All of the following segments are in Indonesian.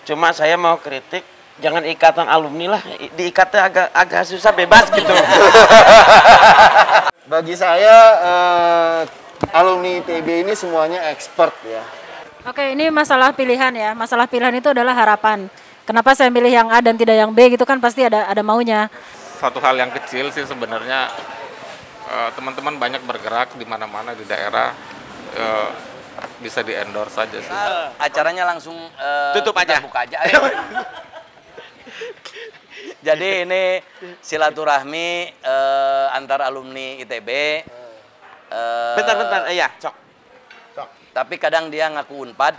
Cuma saya mau kritik, jangan ikatan alumni lah, diikatnya agak susah, bebas gitu. Bagi saya alumni ITB ini semuanya expert ya. Oke, ini masalah pilihan ya. Masalah pilihan itu adalah harapan. Kenapa saya milih yang A dan tidak yang B gitu kan pasti ada maunya. Satu hal yang kecil sih sebenarnya, teman-teman banyak bergerak di mana-mana di daerah, bisa di-endorse saja sih. Acaranya langsung tutup aja. Buka aja. Jadi ini silaturahmi antar alumni ITB. Bentar, iya, Cok. Tapi kadang dia ngaku Unpad.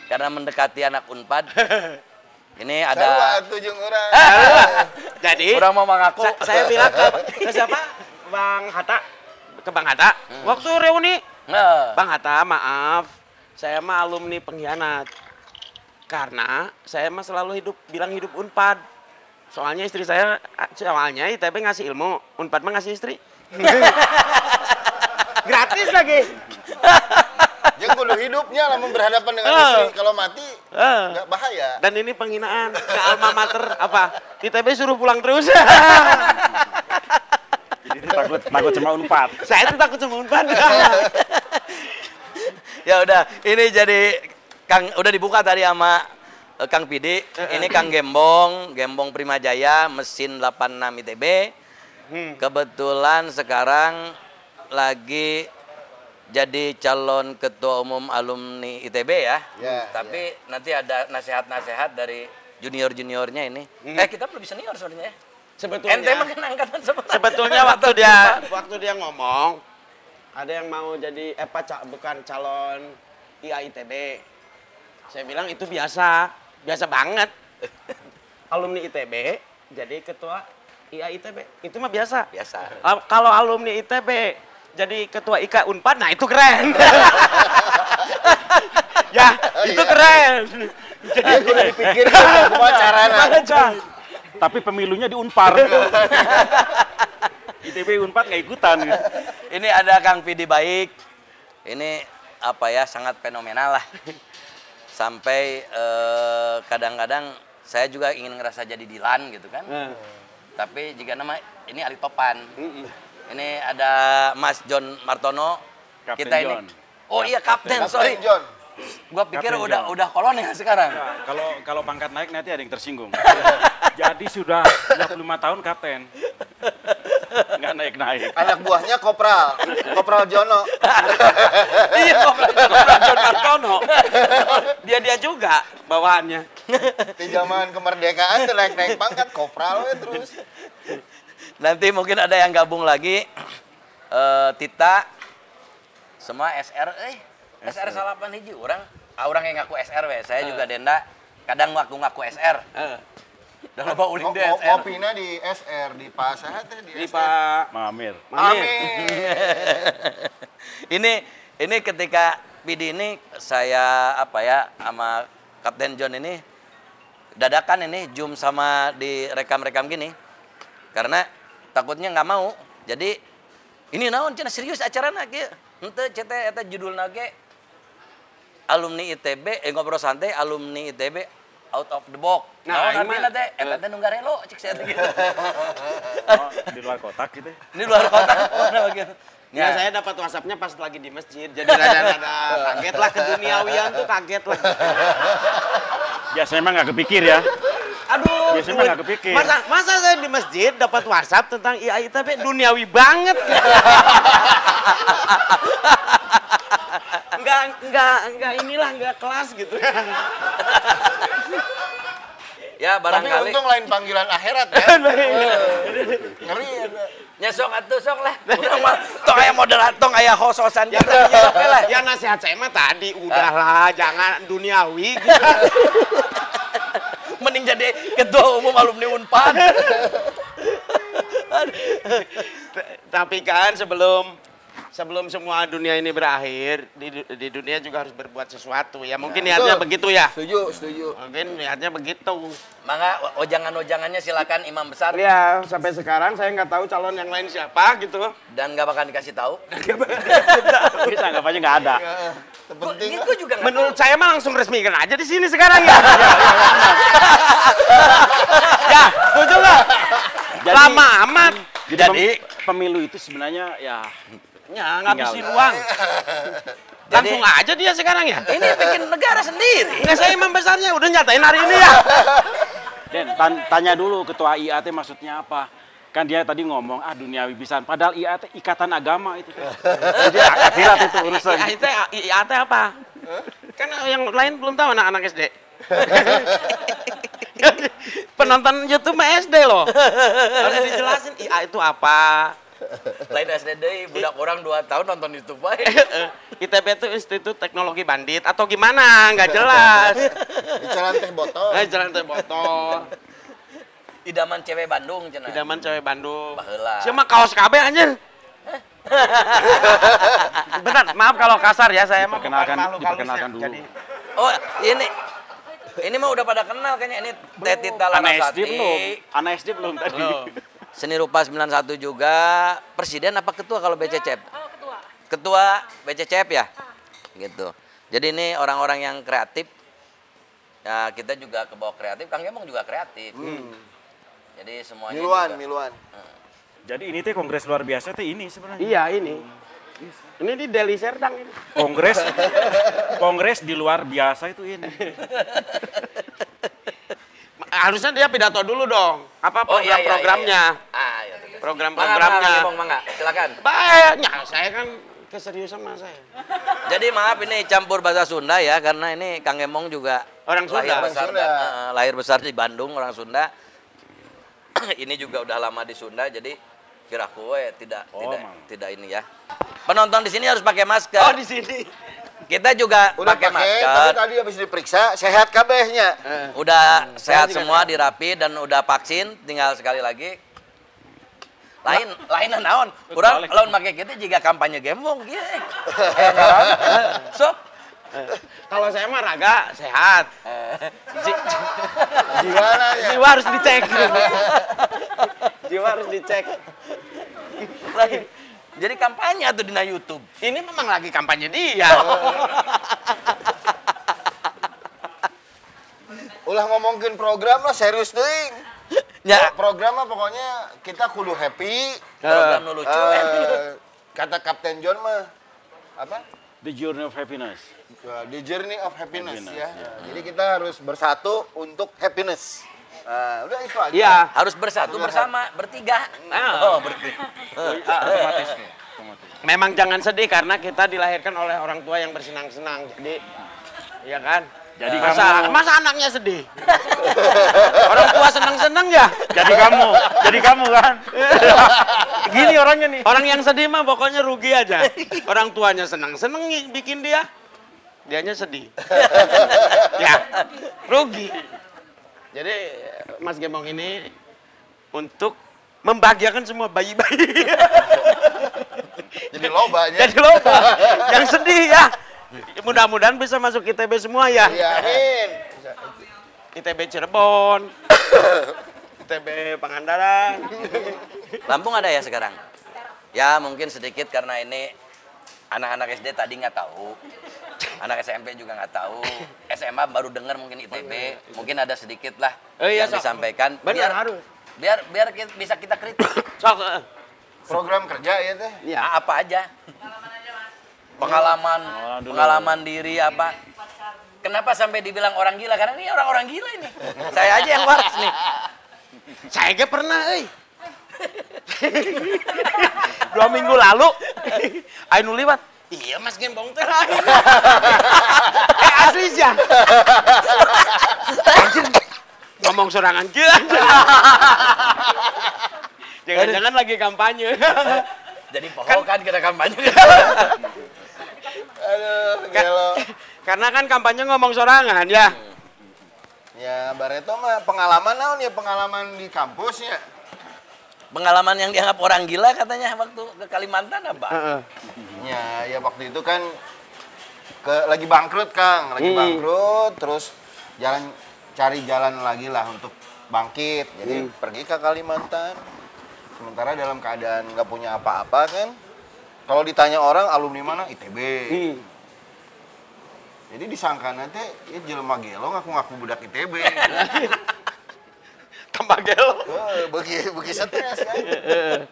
Karena mendekati anak Unpad. Ini ada Tujung orang. Jadi kurang mau mengaku. Saya bilang ke siapa? Ke Bang Hatta. Waktu reuni. Bang Hatta, maaf. Saya mah alumni pengkhianat. Karena saya mah selalu bilang hidup Unpad. Soalnya istri saya, soalnya ITB ngasih ilmu, Unpad mah ngasih istri. Gratis lagi. Yang kudu hidupnya lamun berhadapan dengan istri, kalau mati nggak bahaya. Dan ini penghinaan ke alma mater apa? ITB suruh pulang terus. Jadi takut sama Unpad. Saya tuh takut sama Unpad. Ya udah, ini jadi Kang udah dibuka tadi sama Kang Pidi. Ini Kang Gembong Primajaya, mesin 86 ITB. Kebetulan sekarang lagi jadi calon ketua umum alumni ITB ya. Tapi nanti ada nasihat-nasihat dari junior-juniornya ini. Kita lebih senior sebenarnya. Sebetulnya waktu dia ngomong, ada yang mau jadi bukan calon IAITB. Saya bilang itu biasa banget. Alumni ITB jadi ketua IAITB, itu mah biasa. Kalau alumni ITB jadi ketua IKA Unpad, nah itu keren. Ya, itu keren. Jadi udah dipikirkan semua caranya. Tapi pemilunya di Unpar. ITB Unpad nggak ikutan. Ini ada Kang Pidi Baik. Ini apa ya, sangat fenomenal lah. Sampai kadang-kadang saya juga ingin ngerasa jadi Dilan gitu kan. Tapi jika nama ini Ali Topan. Ini ada Mas John Martono. Kapten kita John. Ini. Oh iya Kapten, sorry. John. Gua pikir Kapten udah kolonel sekarang. Nah, kalau pangkat naik nanti ada yang tersinggung. Jadi sudah 25 tahun kapten. Nggak naik-naik. Anak buahnya Kopral Jono. Iya, Kopral John Martono. Dia juga bawaannya. Di zaman kemerdekaan tuh naik pangkat Kopral we terus. Nanti mungkin ada yang gabung lagi. Tita semua SR SR salapan hiji orang yang ngaku SR we. Saya juga Denda kadang ngaku SR. Udah loba uling deh SR. Ngopina di SR di Pasahat di Pak Mamir. Ini ketika Pidi ini saya sama Kapten John ini dadakan ini Zoom sama direkam-rekam gini. Karena takutnya nggak mau. Jadi ini naon cenah serius acarana kieu. Henteu cete eta judulna ge alumni ITB ngobrol santai alumni ITB out of the box. Nah, artinya teh eta teh nu garelo cek saya gitu. Di luar kotak gitu. Ini luar kotak mana begitu. Ya, saya dapat WhatsApp-nya pas lagi di masjid. Jadi rada-rada kaget lah, keduniawian tuh kaget lah. Biasanya emang nggak kepikir ya. Aduh, biasanya emang nggak kepikir. Masa saya di masjid dapat WhatsApp tentang IAITB duniawi banget. Enggak kelas gitu. Ya barangkali. Tapi untung lain panggilan akhirat ya. Ngeri ya. Nya sok atuh sok lah. Urang mah tong aya moderator, tong aya host-hostan gitu lah. Ya nasihat saya mah tadi udahlah jangan duniawi gitu. Mending jadi ketua umum alumni Unpad. Tapi kan sebelum semua dunia ini berakhir, di dunia juga harus berbuat sesuatu ya. Mungkin niatnya begitu ya. Setuju. Mungkin niatnya begitu. Mangga ojangan-ojangannya silakan Imam Besar. Ya, sampai sekarang saya nggak tahu calon yang lain siapa gitu. Dan nggak bakal dikasih tahu. Kita anggap aja nggak ada. Penting. Gue juga nggak Menurut saya mah langsung resmikan aja di sini sekarang ya. Ya, setuju nggak? Lama amat. Jadi pemilu itu sebenarnya ya Ya, ngabisin uang. Langsung aja dia sekarang ya. ini bikin negara sendiri. Nggak, saya imam besarnya udah nyatain hari ini ya. Den, tanya dulu ketua IAT maksudnya apa? Kan dia tadi ngomong, duniawi pisan. Padahal IAT ikatan agama itu. Jadi akhirat itu urusan. IAT apa? Kan yang lain belum tahu anak-anak SD. Penonton YouTube mah SD loh. Harus dijelasin IA itu apa. Lain SDD, budak orang 2 tahun nonton YouTube aja. ITB itu Institut Teknologi Bandit atau gimana? Nggak jelas. Di jalan teh botol. Jalan teh botol. Idaman cewek Bandung cenah. Idaman cewek Bandung. Baheula. Cuma kaos KB anjir. Benar, maaf kalau kasar ya, saya mah bukan Diperkenalkan- makhluk halus diperkenalkan ya. dulu. Jadi Oh, ini mah udah pada kenal kayaknya ini Tetita Anak SD Larasati. belum. Anak SD belum tadi. Seni Rupa 91 juga. Presiden apa ketua kalau BCCP? Ketua BCCP ya? Gitu. Jadi ini orang-orang yang kreatif. Ya, kita juga ke bawah kreatif, Kang Gembong juga kreatif. Jadi semuanya juga. Miluan. Jadi ini teh kongres luar biasa teh ini sebenarnya. iya ini. Ini di Deli Serdang ini. Kongres di luar biasa itu ini. Harusnya dia pidato dulu dong. Apa program-programnya? Iya. Program-programnya. Mangga, Gembong, mangga. Silakan. Banyak, saya kan keseriusan sama saya. Jadi maaf ini campur bahasa Sunda ya, karena ini Kang Gembong juga Orang Sunda. lahir besar, Sunda. lahir besar di Bandung, orang Sunda. Ini juga udah lama di Sunda, jadi kira kue tidak ini ya. Penonton di sini harus pakai masker. Oh, di sini. Kita juga Udah pakai pakai, tapi masker. tadi habis diperiksa sehat kabehnya. Udah sehat juga semua, dirapi dan udah vaksin, tinggal sekali lagi. Lain naon. Urang lawan make kitu jiga kampanye Gembong kieu. Sok. Kalau saya mah raga sehat. Gimana ya? Jiwa harus dicek. Jiwa harus dicek. Lain. Jadi kampanye tuh di YouTube. Ini memang lagi kampanye dia. Ulah ngomongin program lah serius ding. Ya, Program mah pokoknya kita kudu happy. program nu lucu. Kata Kapten John mah apa? The Journey of Happiness. The Journey of Happiness, Happiness, ya. Jadi kita harus bersatu untuk happiness. Udah itu aja. Iya. Harus bersatu bersama, bertiga. Oh, bertiga. Otomatis nih. Memang jangan sedih karena kita dilahirkan oleh orang tua yang bersenang-senang. Jadi, iya kan? Jadi masa anaknya sedih? Orang tua senang-senang ya? Jadi kamu kan. Gini orangnya nih. Orang yang sedih mah pokoknya rugi aja. Orang tuanya senang-senang bikin dia, dianya sedih. Ya, rugi. Jadi Mas Gembong ini untuk membahagiakan semua bayi-bayi. Jadi lobanya. Jadi loba yang sedih ya. Mudah-mudahan bisa masuk ITB semua ya. Iya, amin. ITB Cirebon, ITB Pangandaran. Lampung ada ya sekarang? Ya mungkin sedikit karena ini anak-anak SD tadi nggak tahu. Anak SMP juga nggak tahu. SMA baru dengar mungkin ITB. Mungkin ada sedikit lah Iya, yang sok. disampaikan. Benar, harus. Biar bisa kita kritik. Sok. Program kerja ya teh. Ya. Apa aja. Pengalaman diri apa. Kenapa sampai dibilang orang gila? Karena ini orang-orang gila ini. Saya aja yang waras nih. Saya ge pernah, 2 minggu lalu, anu liwat. Iya Mas Gembong teh lain. Asli sih ya. Anjir, ngomong sorangan kieu anjir. Jangan-jangan lagi kampanye. Jadi pohon kan kita kampanye. Aduh, gelo. Karena kan kampanye ngomong sorangan ya. Ya, Bareto mah pengalaman naon ya, pengalaman di kampusnya. Pengalaman yang dianggap orang gila katanya waktu ke Kalimantan apa? Ya waktu itu kan lagi bangkrut, Kang. Lagi bangkrut, terus cari jalan lagi lah untuk bangkit. Jadi pergi ke Kalimantan. Sementara dalam keadaan nggak punya apa-apa kan. Kalau ditanya orang alumni mana? ITB. Jadi disangkana teh ya jelema gelo ngaku-ngaku budak ITB. Tambah gelo. Bagi stres kan.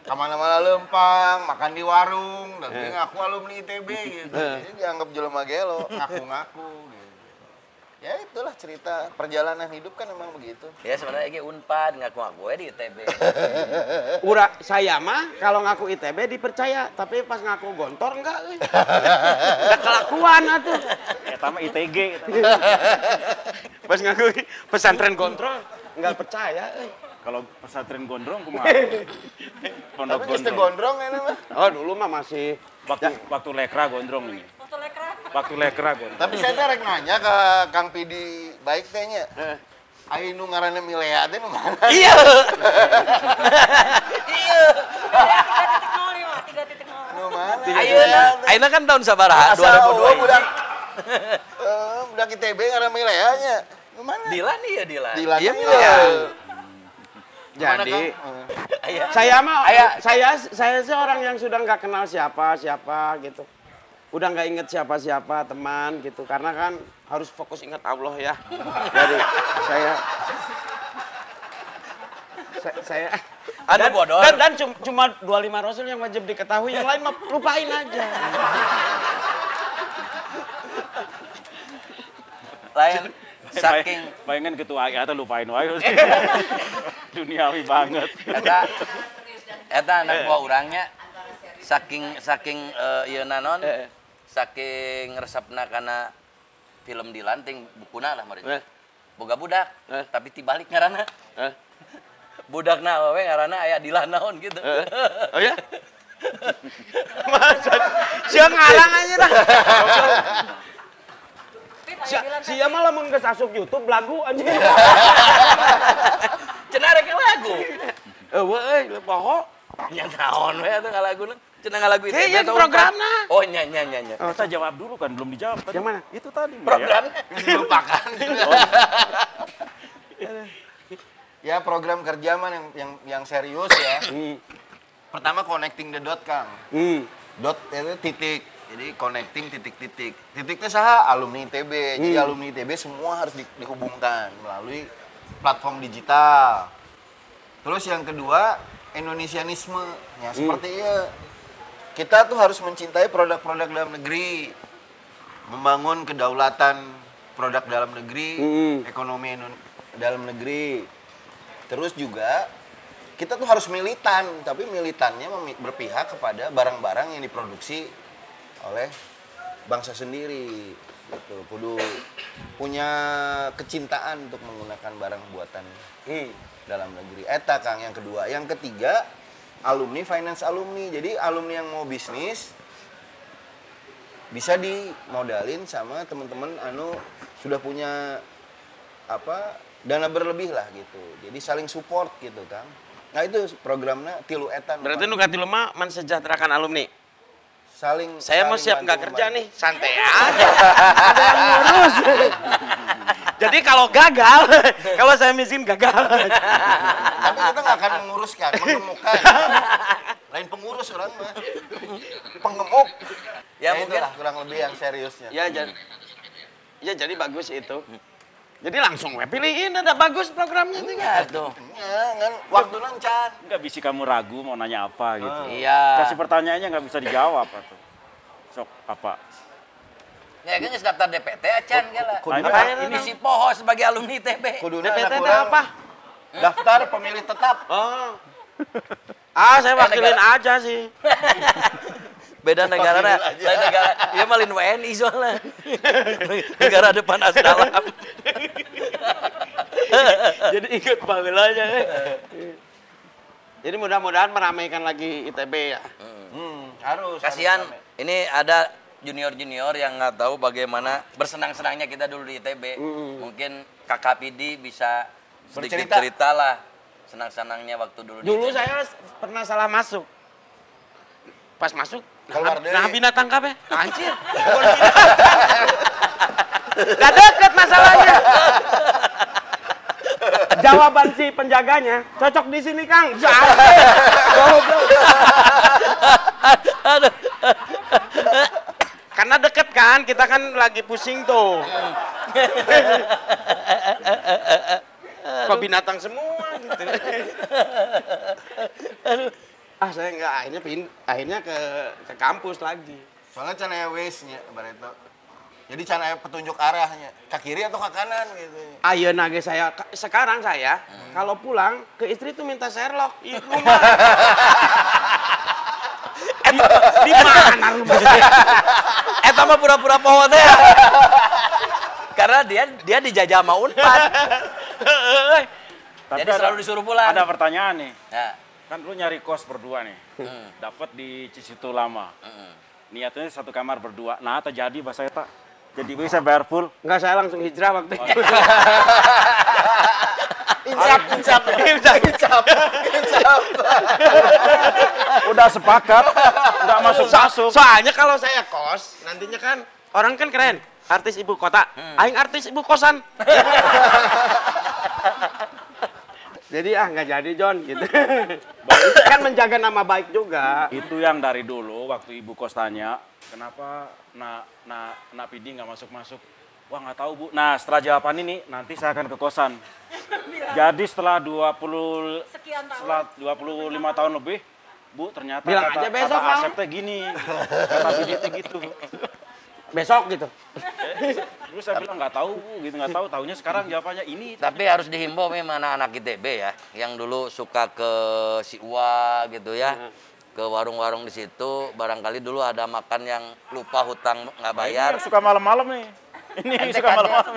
Kemana-mana lempang, makan di warung, tapi ngaku alumni ITB gitu. Jadi dianggap jelema gelo, ngaku-ngaku gitu. Ya itulah cerita perjalanan hidup kan emang begitu. Ya sebenarnya ini Unpad ngaku-ngaku di ITB. Saya mah kalau ngaku ITB dipercaya, tapi pas ngaku gontor enggak. Enggak kelakuan atuh. Eta mah ITG eta. Pas ngaku pesantren gontor enggak percaya. Kalau pesantren gondrong kumaha? Pondok Tapi geus gondrong. gondrong ini mah. Oh dulu mah masih Ya. Waktu lekra gondrong ini. Waktu lekra gondrong. Tapi saya teh rek nanya ke Kang Pidi baik teh nya. Ai nu ngaranna Milea teh nu mana? Iya. Iya. 3.0 Nu mana? Ayeuna kan tahun sabaraha? 2002. budak. Budak ITB ngaranna Milea nya. Nu mana? Dilan iya Dilan. Dilan Iya teh Milea. Jadi Aya. saya mah Aya. saya sih orang yang sudah nggak kenal siapa gitu. Udah nggak inget siapa teman gitu, karena kan harus fokus ingat Allah ya. Jadi saya Anu bodor. dan cuma 25 Rasul yang wajib diketahui, yang lain mah lupain aja. Lain saking Bayangin ketua IA teh lupain wae. Duniawi banget. eta anak buah urangnya saking ieu nanon saking resepna kana film Dilan ting bukuna lah mari. Boga budak tapi tibalik ngaranna. Budakna we ngaranna aya Dilan naon gitu. Oh ya? Masa sia ngalang aja dah. Sia malah mun geus asup YouTube lagu anjing. Cenah rek lagu. Eueuh euy poho. Nya naon we atuh ngalaguna? Cenah ngalagu itu. Iya programna. Oh nya. Kita jawab dulu kan belum dijawab tadi. Yang mana? Itu tadi. Programnya Dilupakan. Ya program kerja mah yang serius ya. Pertama connecting the dot Kang. Dot itu titik. Jadi connecting titik-titik. Titiknya saha alumni ITB. Jadi alumni ITB semua harus dihubungkan melalui platform digital. Terus yang kedua Indonesianisme. Ya seperti kita tuh harus mencintai produk-produk dalam negeri. Membangun kedaulatan produk dalam negeri, ekonomi dalam negeri. Terus juga kita tuh harus militan, tapi militannya berpihak kepada barang-barang yang diproduksi oleh bangsa sendiri. Gitu. Kudu punya kecintaan untuk menggunakan barang buatan dalam negeri. Eta Kang yang kedua. Yang ketiga, alumni finance alumni. Jadi alumni yang mau bisnis bisa dimodalin sama teman-teman sudah punya dana berlebih lah gitu. Jadi saling support gitu Kang. Nah itu programnya tilu etan. Berarti nu katilu mah mensejahterakan alumni. Saya mau siap nggak kerja nih, santai aja. Ada yang ngurus. Jadi kalau gagal, kalau saya miskin gagal. Tapi kita nggak akan menguruskan, menemukan. Lain pengurus orang mah. Pengemuk. Ya, mungkin lah kurang lebih yang seriusnya. Ya jadi bagus itu. Jadi langsung we pilihin, ada bagus programnya tuh. Iya tuh. Ya, kan waktu lancar. Enggak bisa kamu ragu mau nanya apa gitu. Iya. Kasih pertanyaannya nggak bisa dijawab atau. Sok apa? Ya kan geus daftar DPT acan gala. Ini Ini si Poho sebagai alumni ITB. Kuduna DPT anak itu urang apa? Daftar pemilih tetap. Oh. Saya wakilin aja sih. Beda negara lain negara. Ieu mah lain WNI soalnya. Negara depan asdalam. Jadi ikut pawilanya. Jadi mudah-mudahan meramaikan lagi ITB ya. Harus. Kasihan ini ada junior-junior yang nggak tahu bagaimana bersenang-senangnya kita dulu di ITB. Mungkin Kakak Pidi bisa sedikit Bercerita. cerita lah senang-senangnya waktu dulu di Dulu ITB. saya pernah salah masuk. Pas masuk, Keluar deui. nah binatang kabeh. Anjir. Gak deket masalahnya. Jawaban si penjaganya cocok di sini Kang. Karena deket kan, kita kan lagi pusing tuh. Kok binatang semua gitu. Ah saya enggak, akhirnya ke kampus lagi. Soalnya can aya wes-nya bareto. Jadi can aya petunjuk arahnya, ke kiri atau ke kanan gitu. Ayeuna ge sekarang saya kalau pulang ke istri tuh minta Sherlock. Ih, rumah. Di mana rumah? Eta mah pura-pura poho teh. Karena dia dijajah sama Unpad. Tapi Jadi selalu disuruh pulang. Ada pertanyaan nih. Ya. Kan lu nyari kos berdua nih. Dapat di Cisitu Lama. Niatnya satu kamar berdua. Nah, terjadi bahasa eta. Jadi bisa bayar full. Enggak, saya langsung hijrah waktu itu. Insap. Udah sepakat, nggak masuk-masuk. Soalnya kalau saya kos, nantinya kan orang kan keren, artis ibu kota. Aing artis ibu kosan. Jadi nggak jadi John gitu. Kan menjaga nama baik juga. Itu yang dari dulu waktu ibu kos tanya, kenapa nak Pidi nggak masuk-masuk? Wah nggak tahu Bu. Nah setelah jawaban ini nanti saya akan ke kosan. Jadi setelah 25 tahun lebih, Bu ternyata Bilang aja besok, kata Asep teh gini, kata Pidi teh gitu. Besok gitu. Terus saya bilang nggak tahu Bu, gitu nggak tahu. Tahunya sekarang jawabannya ini. Tapi harus dihimbau memang anak-anak ITB ya, yang dulu suka ke si Uwa gitu ya, ke warung-warung di situ. Barangkali dulu ada makan yang lupa hutang nggak bayar. Ini suka malam-malam nih. Ini suka malam-malam.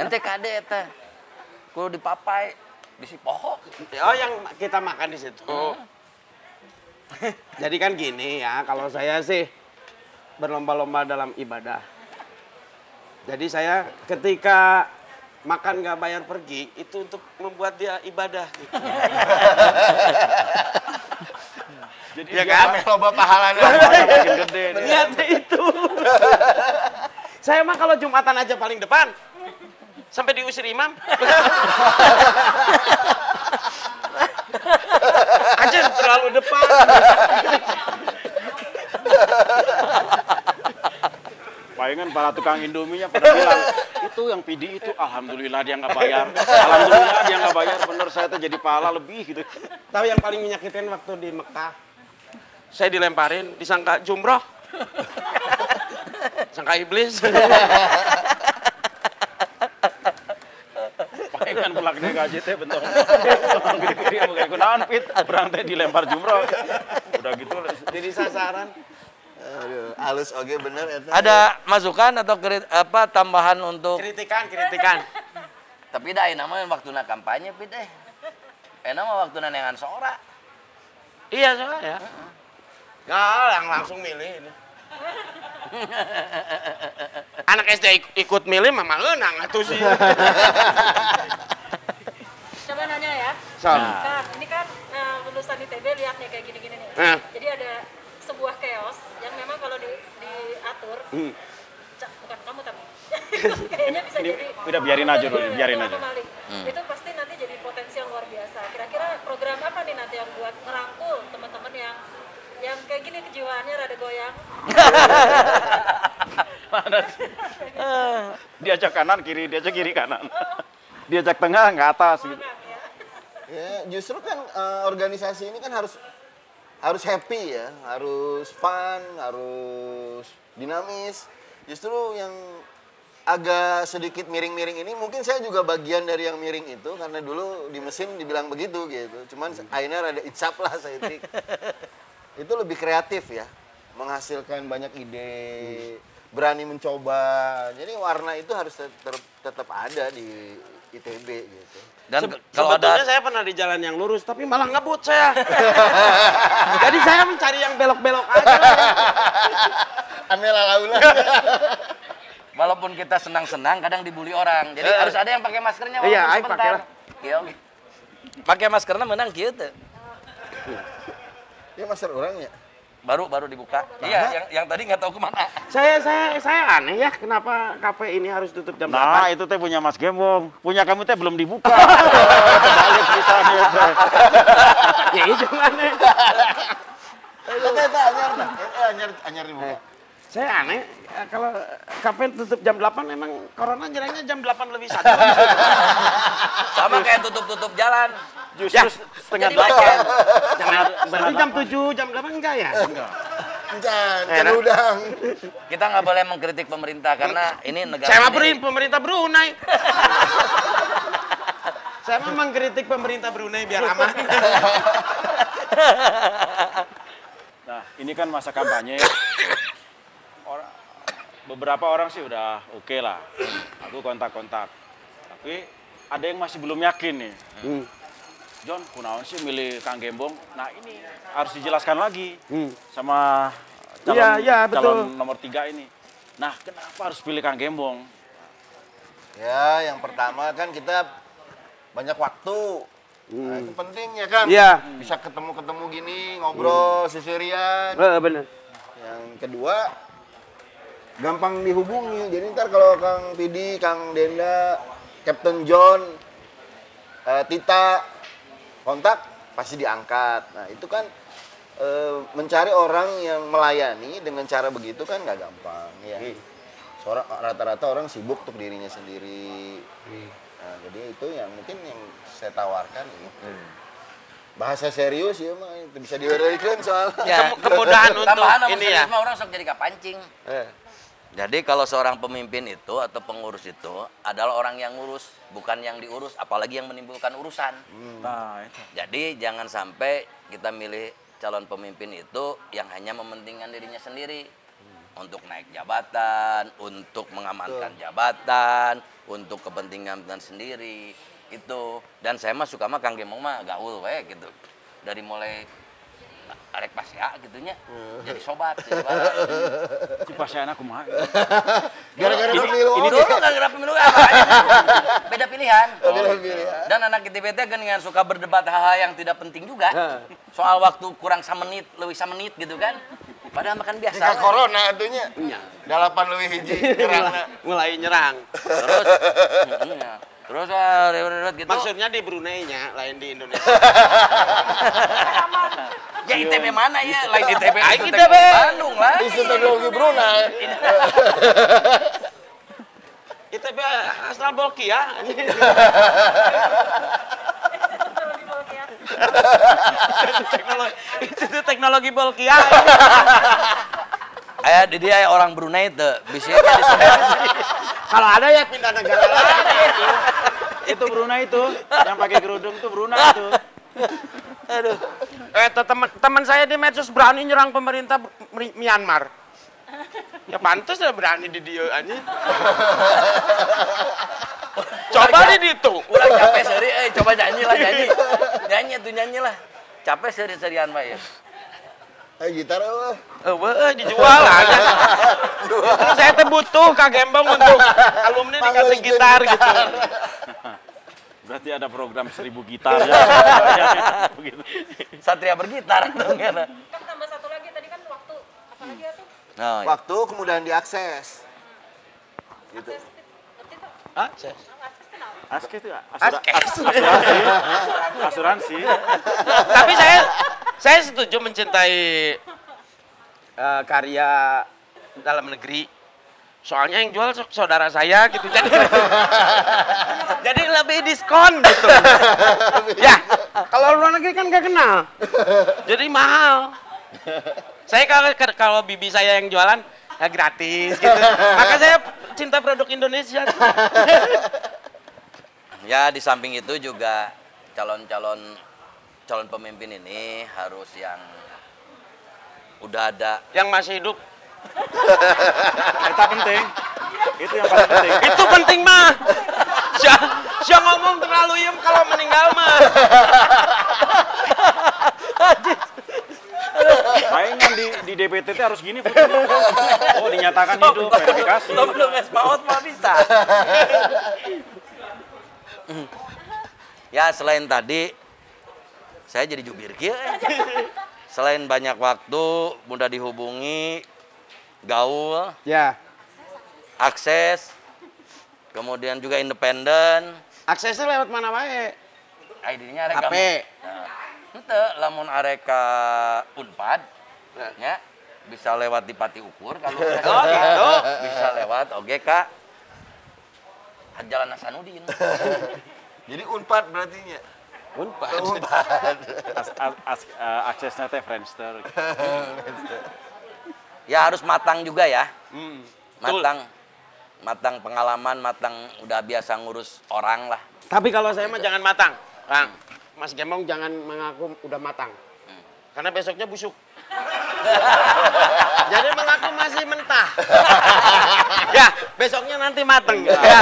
Ente kade eta, kudu dipapai di si poho. Oh yang kita makan di situ. Jadi kan gini ya, kalau saya sih berlomba-lomba dalam ibadah. Jadi saya ketika makan nggak bayar pergi, itu untuk membuat dia ibadah. Gitu. Jadi Ya kan? Loba pahalana. makin gede. Niatnya itu. Saya mah kalau Jumatan aja paling depan. Sampai diusir imam. Aja terlalu depan. Palingan para tukang Indominya pada bilang, itu yang Pidi itu alhamdulillah dia nggak bayar. Alhamdulillah dia nggak bayar, bener saya tuh jadi pahala lebih gitu. Tahu yang paling menyakitin waktu di Mekah? Saya dilemparin, disangka jumroh. Sangka iblis. Palingan pelak dia gaji teh bentuk. Gede-gede mau kayak kunaon Pit, berang teh dilempar jumroh. Udah gitu Jadi sasaran. Aduh, halus oge bener eta. Ada masukan atau tambahan untuk? Kritikan. Tapi dah enak mah waktuna kampanye Pit enak mah waktuna nengan sora. Iya soalnya. Nggak, yang langsung milih ini. Anak SD ikut milih mama eunang atuh sih. Coba nanya ya. So. Kang, ini kan lulusan ITB lihat nih kayak gini-gini nih. Jadi ada sebuah chaos yang memang kalau diatur, bukan kamu tapi kayaknya bisa Ini jadi. udah biarin aja dulu, biarin aja. Itu pasti nanti jadi potensi yang luar biasa. Kira-kira program apa nih nanti yang buat ngerangkul teman-teman yang kayak gini kejiwaannya rada goyang? Mana sih? Diajak kanan kiri, diajak kiri kanan. Diajak tengah nggak atas gitu. Ya, justru kan organisasi ini kan harus happy ya, harus fun, harus dinamis. Justru yang agak sedikit miring-miring ini mungkin saya juga bagian dari yang miring itu karena dulu di mesin dibilang begitu gitu. Cuman akhirnya rada icap lah saya tik. Itu lebih kreatif ya, menghasilkan banyak ide, berani mencoba. Jadi warna itu harus tetap ada di ITB gitu. Dan kalau Sebetulnya ada saya pernah di jalan yang lurus, tapi malah ngebut saya. Jadi saya mencari yang belok-belok aja. Ambil laula. walaupun kita senang-senang kadang dibully orang. Jadi harus ada yang pakai maskernya walaupun Iya, aing sebentar. pakai lah. Iya, oke. Pakai maskernya menang kieu teh. Ya master orang ya. Baru dibuka. Iya, yang tadi nggak tahu kemana. Saya aneh ya, kenapa kafe ini harus tutup jam 8? Nah, itu teh punya Mas Gembong. Punya kamu teh belum dibuka. Balik ceritanya teh. Ya itu aneh. Eta anyar dibuka. Saya aneh, kalau kafe tutup jam 8 emang corona nyerangnya jam 8 lebih 1. Sama kayak tutup-tutup jalan. Justru setengah Jadi macet. Berarti jam 7, jam 8 enggak ya? Jangan udang. Kita nggak boleh mengkritik pemerintah karena ini negara Saya mah sendiri. pemerintah Brunei. Saya mah mengkritik pemerintah Brunei biar aman. Nah, ini kan masa kampanye. Beberapa orang sih udah oke lah. Aku kontak-kontak. Tapi ada yang masih belum yakin nih. John, kunaon sih milih Kang Gembong? Nah ini harus dijelaskan lagi sama calon, calon nomor 3 ini. Nah, kenapa harus pilih Kang Gembong? Ya, yang pertama kan kita banyak waktu. Nah, itu penting ya kan? Iya. Bisa ketemu-ketemu gini, ngobrol seserian. Bener. Yang kedua, gampang dihubungi. Jadi ntar kalau Kang Pidi, Kang Denda, Captain John, Tita kontak pasti diangkat. Nah itu kan mencari orang yang melayani dengan cara begitu kan nggak gampang ya. Rata-rata orang sibuk untuk dirinya sendiri. Nah, jadi itu yang mungkin yang saya tawarkan itu. Bahasa serius ya mah itu bisa diuraikan soalnya. Ya, Kemudahan untuk tambahan ini ya. orang sok jadi kapancing. Jadi kalau seorang pemimpin itu atau pengurus itu adalah orang yang ngurus, bukan yang diurus, apalagi yang menimbulkan urusan. Nah, itu. Jadi jangan sampai kita milih calon pemimpin itu yang hanya mementingkan dirinya sendiri. Untuk naik jabatan, untuk mengamankan jabatan, untuk kepentingan sendiri. Itu. Dan saya mah suka mah Kang Gembong mah gaul we gitu. Dari mulai arek pasya gitunya. Jadi sobat, jadi barang. Si pasien aku mah. Gara-gara pemilu. Ini dulu nggak gerak pemilu apa? Beda pilihan. Beda pilihan. Dan anak ITB kan yang suka berdebat hal-hal yang tidak penting juga. Soal waktu kurang samenit, lebih samenit gitu kan. Padahal makan biasa. Jika corona atunya. Dalapan leuwih hiji gerangna. Mulai nyerang. Terus gitu. Maksudnya di Brunei-nya, lain di Indonesia. Ya ITB mana ya? Lain ITB. ITB. Bandung lah. Isu teknologi Brunei. ITB asal Bolkiah. Itu teknologi Bolkiah. Di dia orang Brunei itu bisanya disebut. Kalau ada ya pindah negara lain. Itu Brunei itu, yang pakai kerudung itu Brunei itu. Aduh. Teman saya di medsos berani nyerang pemerintah Myanmar. Ya pantas ya berani di dia aja. Coba di itu. Udah capek seri, coba nyanyi lah nyanyi. Nyanyi lah. Capek seri-serian Pak ya. Gitar apa? Dijual aja. Terus saya teh butuh Kang Gembong untuk alumni dikasih gitar gitu. Berarti ada program 1000 gitar ya. Begitu. Satria bergitar dong ya. Kan tambah satu lagi tadi kan waktu apalagi ya tuh Oh, iya. Waktu kemudian diakses. Gitu. ngerti tuh Akses. akses kenapa? Aske itu Akses. asuransi. Tapi saya setuju mencintai karya dalam negeri. Soalnya yang jual saudara saya gitu. Jadi lebih diskon gitu. Ya, kalau luar negeri kan nggak kenal. Jadi mahal. Saya kalau bibi saya yang jualan ya gratis gitu. Maka saya cinta produk Indonesia. Ya di samping itu juga calon pemimpin ini harus yang udah ada Yang masih hidup. Itu penting. Itu yang paling penting. Itu penting mah. Siapa ngomong terlalu iem kalau meninggal mah. Palingan di DPT itu harus gini fotonya. Oh, dinyatakan hidup, verifikasi. belum paut mah bisa. Ya selain tadi saya jadi jubir kieu. Selain banyak waktu, mudah dihubungi, gaul, Ya. akses, kemudian juga independen. Aksesnya lewat mana wae? ID-nya arek HP. Henteu lamun areka Unpad nya bisa lewat di Pati Ukur kalau Oh gitu. bisa lewat oke Kak. Jalan Hasanuddin. Jadi Unpad berarti nya. Unpad. Aksesnya teh Friendster. Ya harus matang juga ya. Betul. Matang pengalaman, matang udah biasa ngurus orang lah. Tapi kalau saya mah jangan matang, Kang. Mas Gembong jangan mengaku udah matang. Karena besoknya busuk. Jadi mengaku masih mentah. Ya, besoknya nanti mateng. Ya.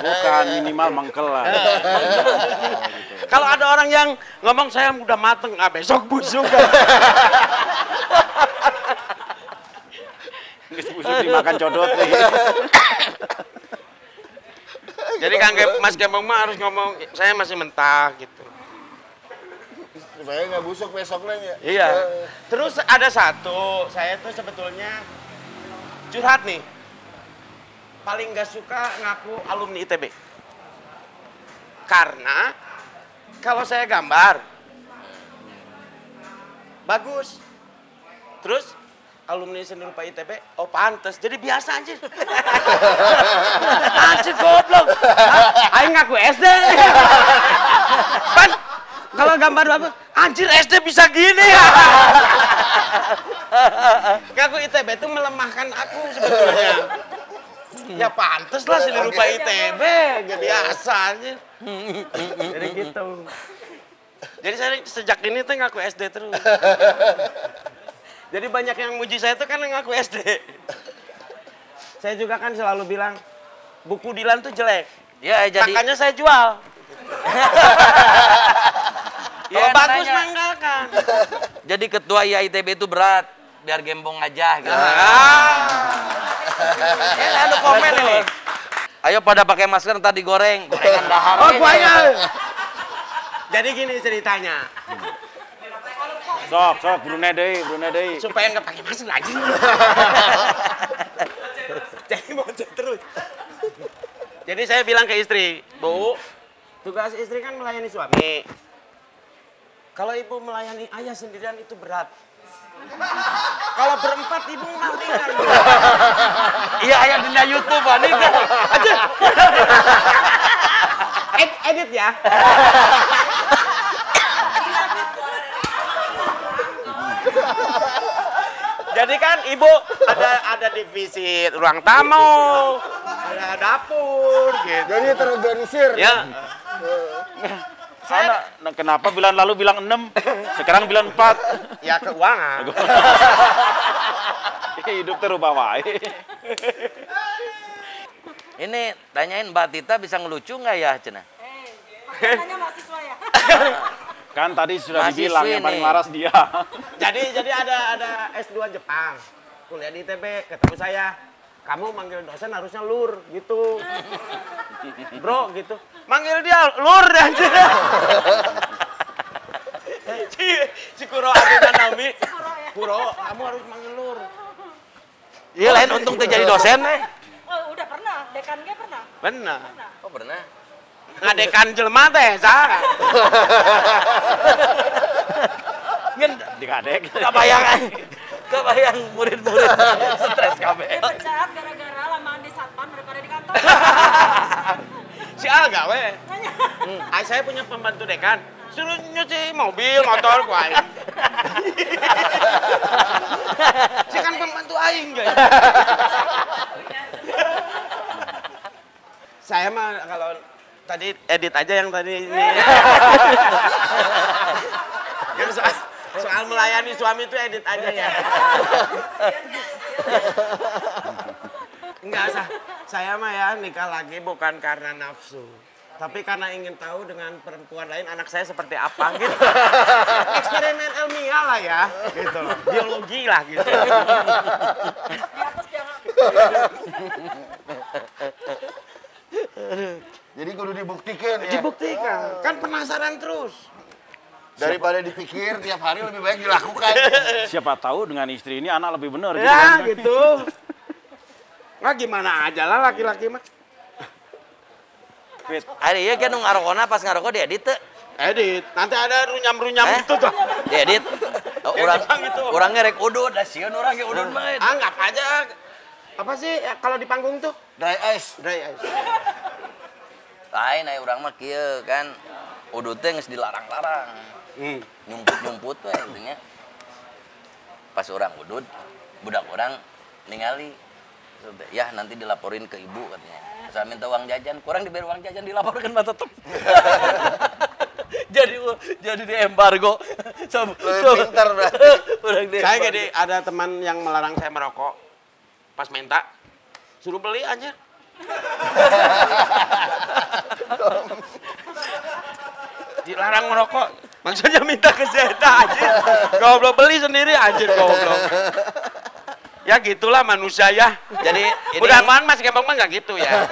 Bukan minimal mengkel lah. Kalau ada orang yang ngomong saya udah mateng, besok busuk. Busuk dimakan codot lagi. Jadi Mas Gembong mah harus ngomong saya masih mentah gitu. Supaya nggak busuk besoknya ya. Iya. Terus ada satu, saya tuh sebetulnya curhat nih. Paling nggak suka ngaku alumni ITB. Karena kalau saya gambar bagus. Terus alumni seni rupa ITB, oh pantes. Jadi biasa anjir. Anjir goblok. Aing ngaku SD. Kan kalau gambar bagus, anjir SD bisa gini ya. Ngaku ITB itu melemahkan aku sebetulnya. Ya pantes lah seni rupa ITB, jadi biasa anjir. Jadi gitu. Jadi saya sejak ini tuh ngaku SD terus. Jadi banyak yang muji saya tuh kan ngaku SD. Saya juga kan selalu bilang, buku Dilan tuh jelek. Ya jadi Makanya saya jual. Kalau Ya, bagus namanya- manggalkan. jadi ketua IAITB itu berat, biar Gembong aja gitu. Ya ada komen ini. Ayo pada pakai masker tadi gorengan dahar. Oh ini. banyak. Jadi gini ceritanya. Sok, Brunei deui. Supaya nggak pakai masker lagi. Jadi mau terus. Jadi saya bilang ke istri, Bu, tugas istri kan melayani suami. Kalau ibu melayani ayah sendirian itu berat. Kalau berempat ibu mendingan. Iya ayah dina YouTube ini kan. Edit ya. Jadi kan ibu ada divisi ruang tamu, ada dapur gitu. Jadi terorganisir. Ya. Kenapa bulan lalu bilang 6, sekarang bilang 4. Ya keuangan. Hidup terubah wae. Ini tanyain Mbak Tita bisa ngelucu nggak ya Cina? Makanannya mahasiswa ya. Kan tadi sudah Mahasiswi dibilang yang paling nih. waras dia. Jadi ada S2 Jepang, kuliah di ITB, ketemu saya. Kamu manggil dosen harusnya lur gitu. Bro gitu. Manggil dia lur anjir. Si Kuro Agenda Naomi. Kuro, kamu harus manggil lur. Iya lain untung tuh jadi dosen nih. Oh, udah pernah. Dekannya pernah. Benar. Oh pernah. Ngadekan jelema teh, saha? Dikadek. Kebayang murid-murid stres kabeh. Dipecat gara-gara lamaan di satpam daripada di kantor. Si Al gawe. Nanya. Saya punya pembantu dekan. Suruh nyuci mobil, motor ku aing. Si kan pembantu aing guys. Saya mah kalau tadi edit aja yang tadi ini. Yang soal melayani suami itu edit aja ya. Enggak sah. Saya mah ya nikah lagi bukan karena nafsu, tapi karena ingin tahu dengan perempuan lain anak saya seperti apa gitu. Eksperimen ilmiah lah ya, gitu loh. Biologi lah gitu. Di atas jangan. Jadi kudu dibuktikan ya. Dibuktikan, kan penasaran terus. Daripada dipikir tiap hari lebih baik dilakukan. Siapa tahu dengan istri ini anak lebih benar gitu Ya kan. gitu. Nah gimana aja lah laki-laki mah. Fit. Ada iya kan ngarokona pas ngarokok diedit teh. Edit, nanti ada runyam-runyam itu tuh. Diedit. Orang ngerek udut, dah sieun orang ge udut mah. Anggap aja. Apa sih ya, kalau di panggung tuh? Dry ice. Dry ice. Lain aya urang mah kieu kan. Udut teh geus dilarang-larang. Nyumput-nyumput we gitu nya. Pas orang udut, budak orang ningali. Ya nanti dilaporin ke ibu katanya. Saya minta uang jajan, kurang diberi uang jajan dilaporkan mah tetep. jadi di embargo. Pintar berarti. Saya gini, ada teman yang melarang saya merokok. Pas minta, suruh beli aja. Dilarang merokok, maksudnya minta ke Zeta aja. Goblok, beli sendiri aja goblok. Ya gitulah manusia ya. Jadi mudah-mudahan Mas Gembong mah nggak gitu ya.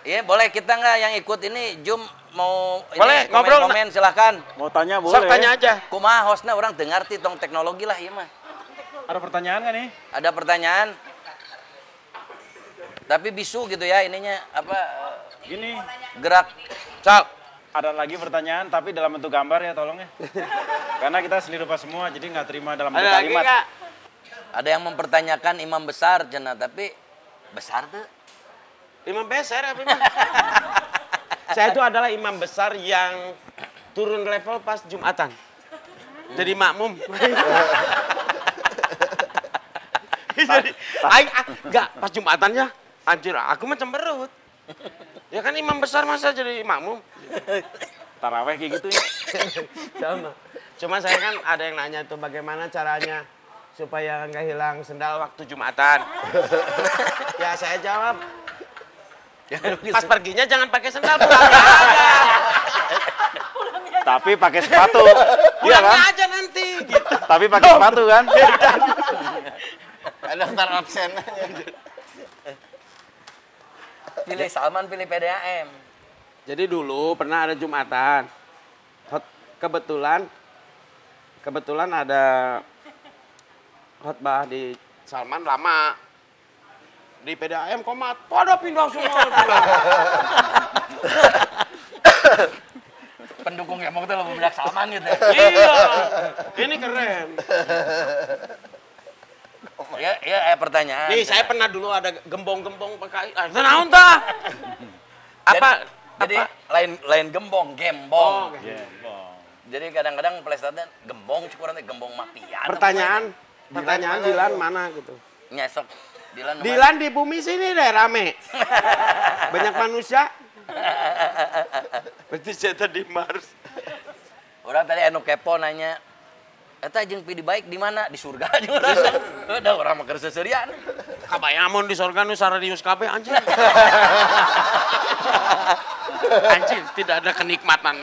Iya boleh kita nggak yang ikut ini Jum mau boleh, ini, ngobrol. komen silahkan. Mau tanya boleh. Sok tanya aja. Kumaha hostnya orang dengar tong teknologi lah iya mah. Ada pertanyaan nggak nih? Ada pertanyaan. Tapi bisu gitu ya ininya apa Gini, gerak. Sok. ada lagi pertanyaan tapi dalam bentuk gambar ya tolong ya. Karena kita seni rupa semua jadi nggak terima dalam bentuk Ada lagi kalimat. nggak? Ada yang mempertanyakan imam besar cenah tapi besar tuh. Imam besar apa imam? Saya itu adalah imam besar yang turun level pas Jumatan. Jadi makmum. Jadi, enggak, pas Jumatannya, anjir, aku mah cemberut. Ya kan imam besar masa jadi makmum? Taraweh kayak gitu ya. Sama. Cuma saya kan ada yang nanya tuh bagaimana caranya supaya nggak hilang sendal waktu Jumatan. Ya saya jawab, pas perginya jangan pakai sendal, pulangnya aja. Tapi pakai sepatu. Iya kan? Pulangnya aja nanti. Gitu. Tapi pakai sepatu kan? Ada daftar absen. Pilih Salman, pilih PDAM. Jadi dulu pernah ada Jumatan. Kebetulan ada khotbah di Salman lama. Di PDAM komat, pada pindah semua. Pendukung Gembong tuh lebih banyak Salman gitu. Iya, ini keren. Ya, pertanyaan. Nih, saya pernah dulu ada gembong-gembong pakai. Naon tah? Apa? Jadi lain gembong. Oh, Jadi kadang-kadang plesetan gembong cukuran gembong mafia. pertanyaan Dilan mana gitu? Nyesok Dilan. Dilan di bumi sini deh rame. Banyak manusia. Berarti saya tadi Mars. Orang tadi anu kepo nanya, eta jeung Pidi baik di mana? Di surga aja orang. Udah orang mah keur seuseurean. Kabayang mun di sorga nu sararius kabeh anjing. Anjing tidak ada kenikmatan.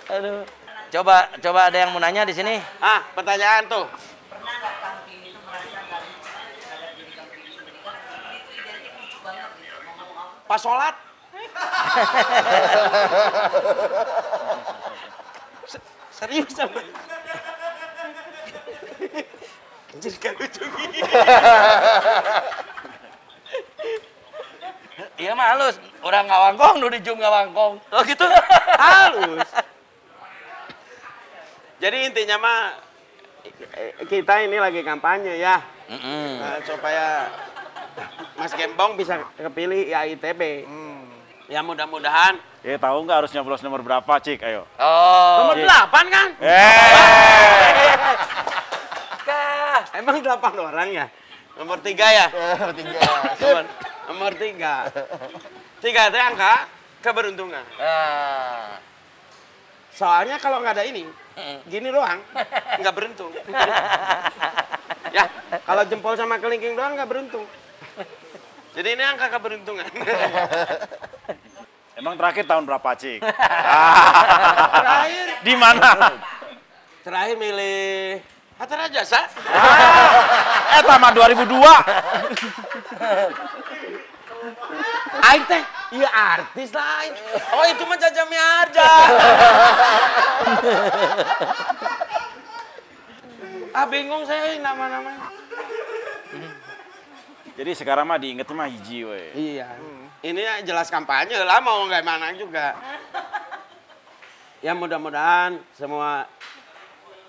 Aduh. Coba ada yang mau nanya di sini? Ah, pertanyaan tuh. Pernah nggak Kang Pidi itu merasa dari misalnya ngeliat diri Kang Pidi sebagai Kang Pidi itu identik lucu banget gitu, mau ngomong apa? Pas sholat. Serius sama. Anjir kan lucu gini. Iya mah halus, orang ngawangkong nu di Jum ngawangkong. Oh gitu? Halus. Jadi intinya mah kita ini lagi kampanye ya. Nah, supaya Mas Gembong bisa kepilih IAITB. Ya mudah-mudahan. Tahu nggak harus nyoblos nomor berapa, Cik? Ayo. Oh. Nomor 8 kan? Emang 8 orang ya? Nomor 3 ya? Nomor 3. 3 itu angka keberuntungan. Soalnya kalau nggak ada ini, gini doang, nggak beruntung. Ya, kalau jempol sama kelingking doang nggak beruntung. Jadi ini angka keberuntungan. Emang terakhir tahun berapa, Cik? Terakhir, Di mana? terakhir milih Hatta Rajasa. Taman 2002. Aing teh, iya artis lain. Oh itu mah Jaja Miharja. Bingung saya nama-namanya. Jadi sekarang mah diingetnya mah hiji we. Iya. Ini ya jelas kampanye lah, mau nggak mana juga. Ya mudah-mudahan semua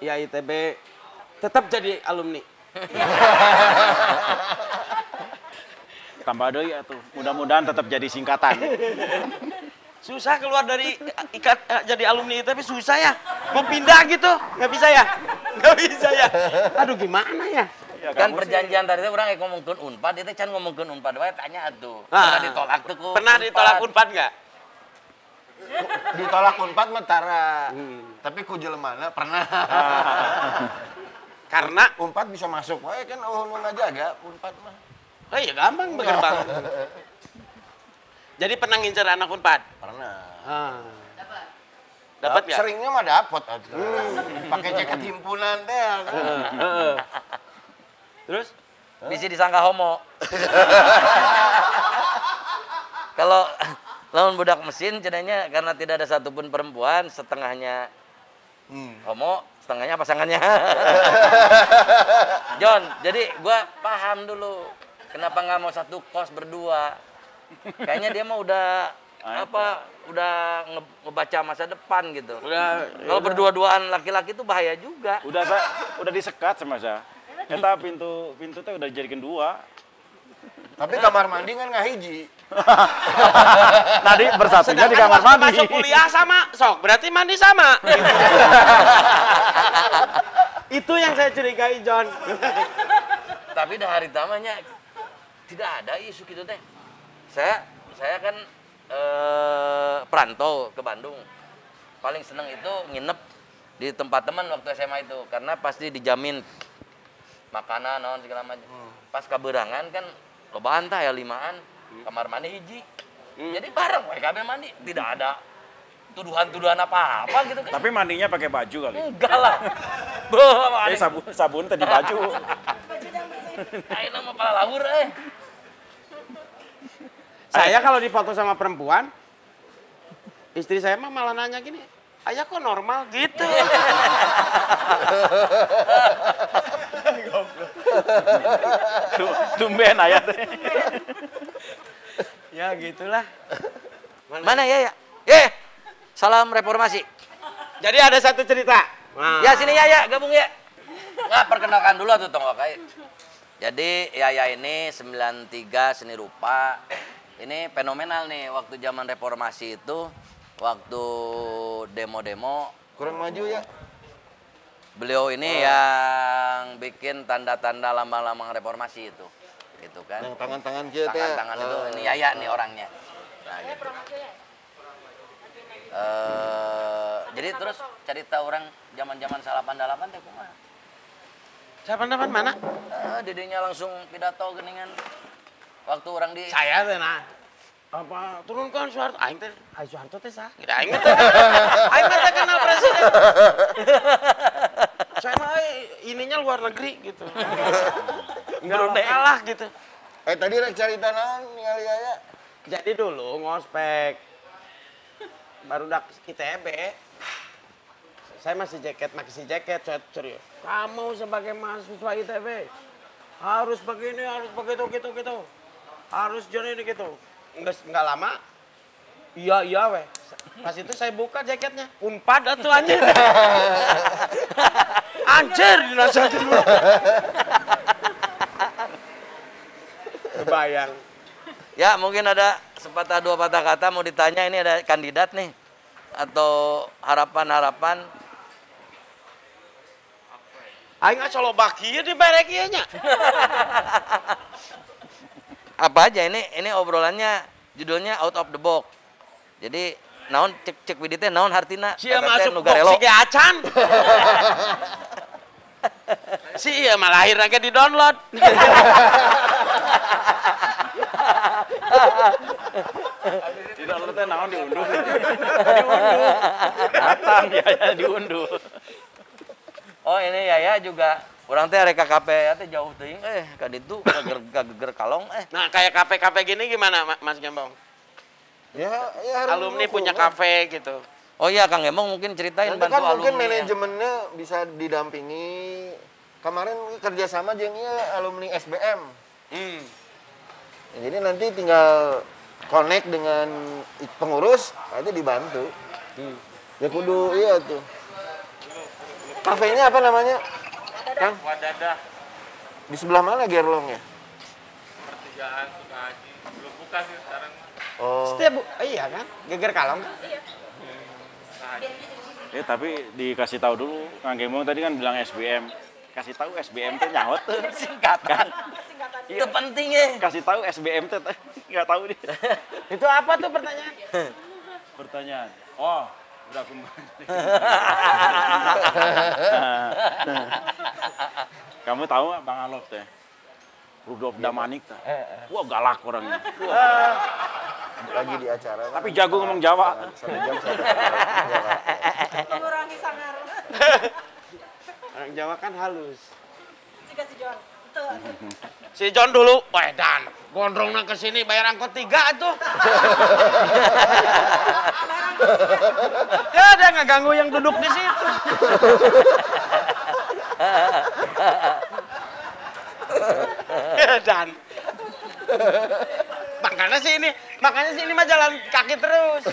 IAITB tetap jadi alumni. Tambah deui atuh. Mudah-mudahan tetap jadi singkatan. Susah keluar dari jadi alumni ITB, susah ya. Mau pindah gitu, nggak bisa ya? Nggak bisa ya. Aduh gimana ya? Ya, Kan kamu perjanjian tadi teh urang ngomongkeun Unpad, itu can ngomongkeun Unpad wae tanya atuh. Ah. Pernah ditolak tuh ku. Pernah ditolak Unpad nggak? Ditolak Unpad mah tara. Tapi ku jelemana pernah. Karena, Unpad bisa masuk wae kan nu ngajaga Unpad mah. oh iya gampang bergerbang. Jadi pernah ngincer anak Unpad? Pernah. Dapat nggak? Seringnya mah dapat atuh. Pakai jaket himpunan teh. Terus? Bisa disangka homo. Kalau lawan budak mesin cenanya karena tidak ada satupun perempuan, setengahnya homo, setengahnya pasangannya. John, jadi gua paham dulu kenapa nggak mau satu kos berdua. Kayaknya dia mah udah ngebaca masa depan gitu. Kalau berdua-duaan laki-laki itu bahaya juga. udah disekat sama saya. Eta pintu teh udah dijadikan 2. Tapi kamar mandi kan nggak hiji. Tadi bersatunya di kamar waktu mandi. masuk kuliah sama, sok berarti mandi sama. Itu yang saya curigai, John. Tapi dah hari tamanya tidak ada isu gitu teh. Saya kan perantau ke Bandung. Paling seneng itu nginep di tempat teman waktu SMA itu karena pasti dijamin makanan naon segala macam. Pas kaberangan kan lobaan tah ya 5an, kamar mandi hiji. Jadi bareng we kabeh mandi, tidak ada tuduhan-tuduhan apa-apa gitu kan. Tapi mandinya pakai baju kali. Enggak lah. Sabun tadi baju. Ayeuna mah pala lawur Saya kalau difoto sama perempuan, istri saya mah malah nanya gini, ayah kok normal gitu. Tumben ayat. Ya gitulah. Mana ya? Salam reformasi. Jadi ada satu cerita. Nah. Ya sini ya gabung ya. Nah, perkenalkan dulu tuh Tong Okai. Jadi Yaya ini 93 seni rupa. Ini fenomenal nih waktu zaman reformasi itu, waktu demo-demo. Kurang maju ya. Beliau ini yang bikin tanda-tanda lambang-lambang reformasi itu. Gitu kan. Yang tangan-tangan kita. Tangan-tangan itu ini Yaya nih orangnya. Nah, gitu. Jadi terus cerita orang zaman-zaman 88 teh kumaha? 88 mana? Didinya langsung pidato geningan. Waktu orang di Saya teh nah. Apa turunkan Soeharto? Aing teh, Soeharto teh sah. Kita aing teh. Aing teh kenal presiden. Saya mah ininya luar negeri gitu. Enggak kalah gitu. Tadi rek carita naon ningali aya. Jadi dulu ngospek. Baru dak ITB. Saya masih jaket, saya serius. Kamu sebagai mahasiswa ITB harus begini, harus begitu, gitu. Harus join ini gitu. Enggak lama. Iya weh. Pas itu saya buka jaketnya. Unpad atuh anjir. Anjir dinasehatin dulu. Kebayang. Ya mungkin ada sepatah dua patah kata mau ditanya, ini ada kandidat nih atau harapan-harapan. Aing colobak ieu di barek ieu nya. Apa aja ini obrolannya judulnya out of the box. Jadi naon cek Widi teh naon hartina? Sia masuk box si acan. Si ieu mah lahirna ge di-download. Di-download teh naon diunduh. Diunduh. Datang ya diunduh. Oh ini Yaya juga orang teh rek KKP teh jauh teuing ka ditu geger kalong Nah, kayak kafe-kafe gini gimana Mas Gembong? Ya Alumni punya kafe gitu. Oh iya Kang Gembong mungkin ceritain Nanti bantu kan alumni. mungkin manajemennya bisa didampingi. Kemarin kerjasama jeung alumni SBM. Jadi nanti tinggal connect dengan pengurus, itu dibantu. Ya kudu iya tuh. Kafenya apa namanya? Kang? Wadadah, Di sebelah mana Gerlongnya? pertigaan Sukahaji. Belum buka sih sekarang. Oh. Setiap iya kan? Geger kalong kan? Tapi dikasih tahu dulu, Kang Gembong tadi kan bilang SBM. Kasih tahu SBM tuh nyaut tuh. Singkatan. Itu penting ya. Kasih tahu SBM tuh nggak tahu dia. Itu apa tuh pertanyaan? Pertanyaan. Oh, udah kembali. Kamu tahu nggak Bang Alop teh? Rudolf Damanik teh. Wah galak orangnya. Lagi di acara. Tapi jago ngomong Jawa. 1 jam 1 Mengurangi sangar. Orang Jawa kan halus. Jika si John. Tuh. Si John dulu, dan gondrongnya ke sini bayar angkot 3 tuh. Ya dia nggak ganggu yang duduk di situ. Dan makanya sih ini mah jalan kaki terus.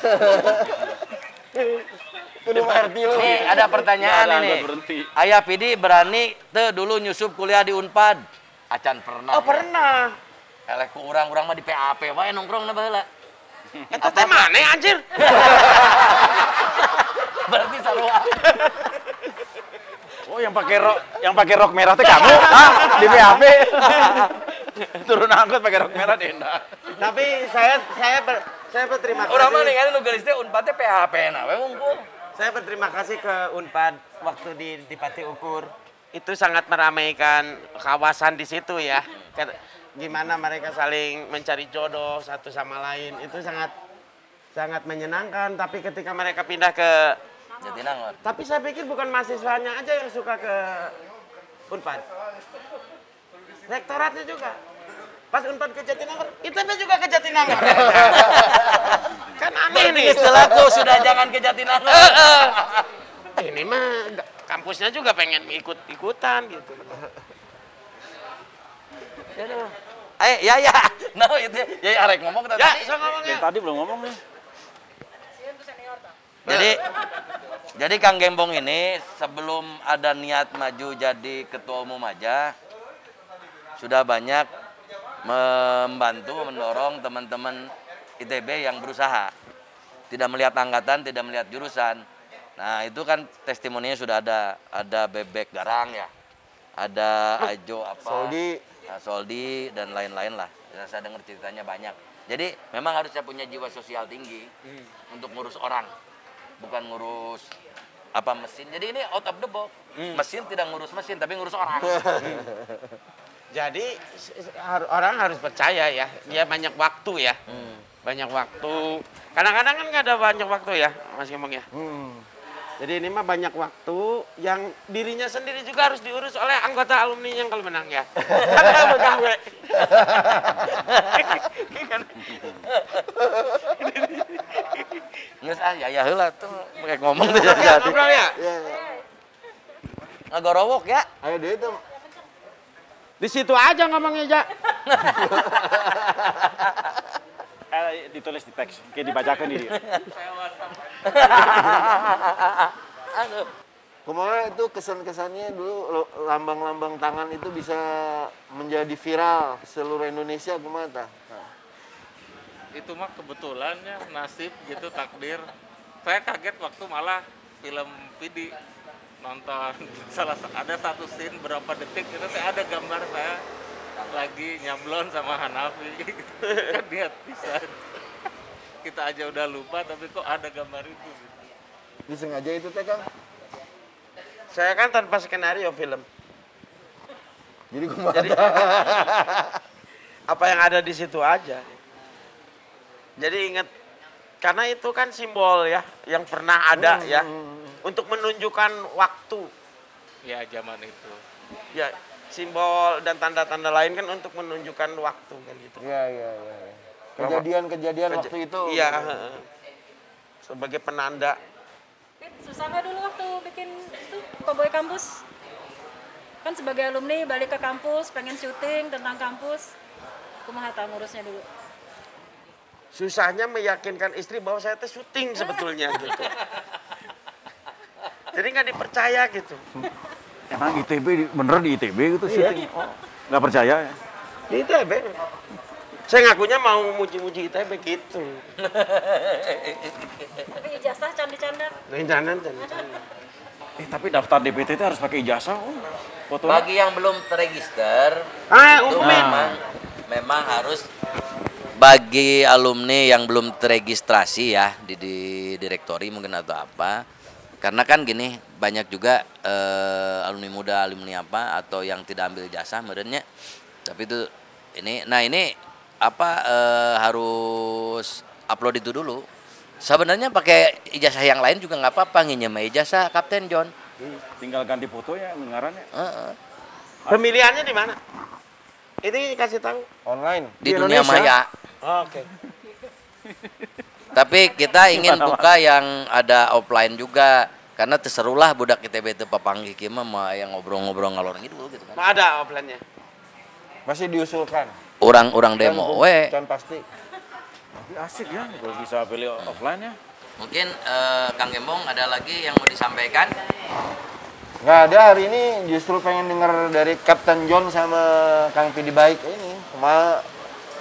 Nih ada pertanyaan Nggak ada ini. berhenti. Ayah Pidi berani teu dulu nyusup kuliah di Unpad. Acan pernah. Oh pernah. Eleh ku urang-urang mah di PAP wae nongkrong na baheula. Itu teh mana anjir? Berarti sarua. Oh yang pakai rok merah teh kamu? Di PHP. Turun angkot pakai rok merah deh. Tapi saya berterima kasih. Urang mah ningali nu geulis teh Unpad teh PHP na we wungkul. Saya berterima kasih ke Unpad waktu di Pati Ukur. Itu sangat meramaikan kawasan di situ ya. Gimana mereka saling mencari jodoh satu sama lain. Itu sangat menyenangkan. Tapi ketika mereka pindah ke Jatinangor. Tapi saya pikir bukan mahasiswanya aja yang suka ke Unpad. Rektoratnya juga. Pas Unpad ke Jatinangor, ITB juga ke Jatinangor. Kan aneh nih. Istilahku sudah jangan ke Jatinangor. Ini mah kampusnya juga pengen ikut-ikutan gitu. Ya. Nah itu ya arek ngomong tadi. Ya, saya ngomongnya. Tadi belum ngomong nih. Jadi Kang Gembong ini sebelum ada niat maju jadi ketua umum aja sudah banyak membantu mendorong teman-teman ITB yang berusaha. Tidak melihat angkatan, tidak melihat jurusan. Nah, itu kan testimoninya sudah ada Bebek Garang ya. Ada Ajo apa? Soldi dan lain-lain lah. Ya, saya dengar ceritanya banyak. Jadi memang harusnya punya jiwa sosial tinggi untuk ngurus orang. Bukan ngurus apa mesin. Jadi ini out of the box. Mesin tidak ngurus mesin tapi ngurus orang. Jadi orang harus percaya ya, dia banyak waktu ya. Banyak waktu. Kadang-kadang kan nggak ada banyak waktu ya, Mas Gembong ya. Jadi ini mah banyak waktu yang dirinya sendiri juga harus diurus oleh anggota alumni yang kalau menang ya. Nges ya heula tuh kayak ngomong tuh jadi. Ngobrol ya? Ngagorowok ya. Ayo deh itu. Di situ aja ngomongnya, Ja. Ditulis di teks, kayak dibacakan di dia. Aduh. Kemarin itu kesan-kesannya dulu lambang-lambang tangan itu bisa menjadi viral seluruh Indonesia kumaha tah? Itu mah kebetulannya nasib gitu takdir. Saya kaget waktu malah film Pidi nonton ada satu scene berapa detik itu saya ada gambar saya lagi nyablon sama Hanafi kan dia bisa kita aja udah lupa tapi kok ada gambar itu gitu. Disengaja itu teh Kang. Saya kan tanpa skenario film. Jadi kumaha? Jadi apa yang ada di situ aja. Jadi ingat karena itu kan simbol ya yang pernah ada ya untuk menunjukkan waktu. Ya zaman itu. Ya simbol dan tanda-tanda lain kan untuk menunjukkan waktu kan gitu. Iya. Kejadian-kejadian waktu itu. Iya. Sebagai penanda. Pit, susah nggak dulu waktu bikin itu Cowboy Kampus? Kan sebagai alumni balik ke kampus, pengen syuting tentang kampus. Kumaha tah ngurusnya dulu? Susahnya meyakinkan istri bahwa saya teh syuting sebetulnya gitu. Jadi nggak dipercaya gitu. Emang ITB bener di ITB gitu sih? Oh, nggak percaya ya? Di ITB. Saya ngakunya mau muji-muji ITB gitu. Tapi ijazah canda-canda. Jangan. Tapi daftar DPT itu harus pakai ijazah. Fotonya. Bagi yang belum terregister, itu umumin. memang harus bagi alumni yang belum terregistrasi ya di direktori mungkin atau apa. Karena kan gini, banyak juga alumni muda, alumni apa atau yang tidak ambil ijazah merenya. Tapi itu ini harus upload itu dulu. Sebenarnya pakai ijazah yang lain juga nggak apa-apa, nginjem ijazah Kapten John. Tinggal ganti foto ya ngarannya. Pemilihannya di mana? Ini kasih tahu. Online. Di dunia maya. Oke. Tapi kita ingin buka yang ada offline juga. Karena terserulah budak ITB itu papanggi mah yang ngobrol-ngobrol ngalor gitu kan. Ada offline-nya. Masih diusulkan. Orang demo Can pasti. Tapi asik ya kalau bisa pilih offline ya. Mungkin Kang Gembong ada lagi yang mau disampaikan? Nggak ada, hari ini justru pengen denger dari Kapten John sama Kang Pidi Baik ini.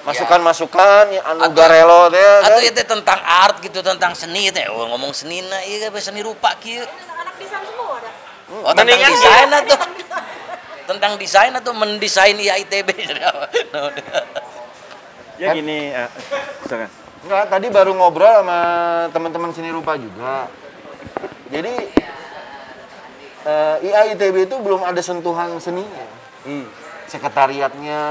Masukan-masukan ya anu garelo teh. Atau itu tentang art gitu, tentang seni teh. Oh, ngomong seni nah iya seni rupa kieu. Anak desain semua ada. Oh, tentang desain atau tentang desain atau mendesain IAITB. Ya gini, silakan. Enggak, tadi baru ngobrol sama teman-teman seni rupa juga. Jadi IAITB itu belum ada sentuhan seninya. Sekretariatnya,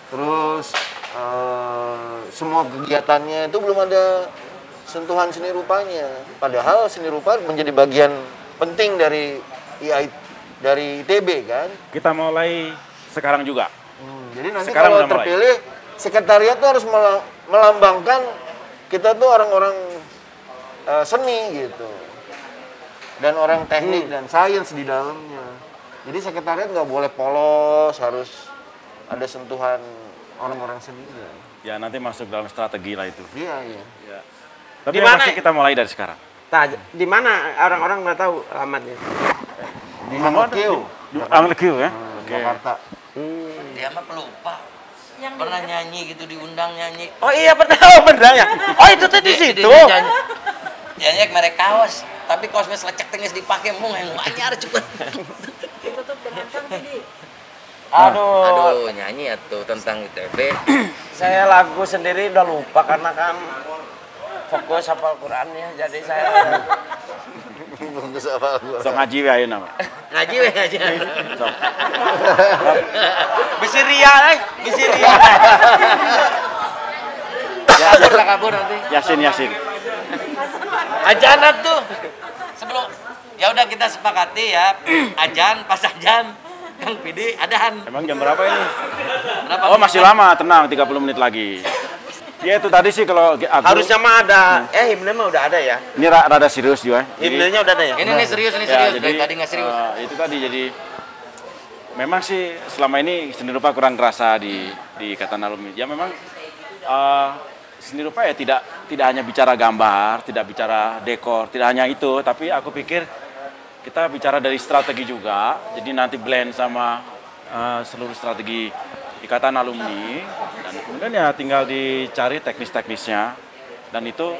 terus semua kegiatannya itu belum ada sentuhan seni rupanya. Padahal seni rupa menjadi bagian penting dari ITB kan. Kita mulai sekarang juga. Jadi nanti Sekarang kalau terpilih, sekretariat tuh harus melambangkan kita tuh orang-orang seni gitu. Dan orang teknik dan sains di dalamnya. Jadi sekretariat nggak boleh polos, harus ada sentuhan orang-orang seni. Ya nanti masuk dalam strategi lah itu. Iya. Ya. Tapi Di yang mana? pasti kita mulai dari sekarang. Di mana orang-orang nggak tahu alamatnya? Di Hangekeu. Hangekeu ya. Oke. Jakarta. Dia mah pelupa. Yang Pernah nyanyi gitu diundang nyanyi. Oh iya pernah ya. Oh itu tuh di situ. Nyanyi merek kaos, tapi kaosnya selecek tengis dipakai mung yang anyar cepet. ditutup dengan Kang Pidi. Aduh, nyanyi atuh tentang ITB. Saya lagu sendiri udah lupa karena kan fokus hafal Qurannya, jadi saya Bagus apa? Sok ngaji we ayeuna mah. Ngaji. Sok. bisi ria. Kabur nanti. Yasin. Ajanan tuh. Sebelum ya udah kita sepakati ya, ajan pas ajan Kang Pidi adahan. Emang jam berapa ini? Berapa Oh masih lama, tenang 30 menit lagi. Ya itu tadi sih kalau aku Harusnya mah ada. Himne mah udah ada ya. ini rada serius juga. Himnenya udah ada ya. Ini serius. jadi, Dari tadi nggak serius. Itu tadi jadi memang sih selama ini seni rupa kurang kerasa di Ikatan Alumni. Ya memang seni rupa ya tidak hanya bicara gambar, tidak bicara dekor, tidak hanya itu, tapi aku pikir kita bicara dari strategi juga. Jadi nanti blend sama seluruh strategi Ikatan Alumni dan kemudian ya tinggal dicari teknis-teknisnya dan itu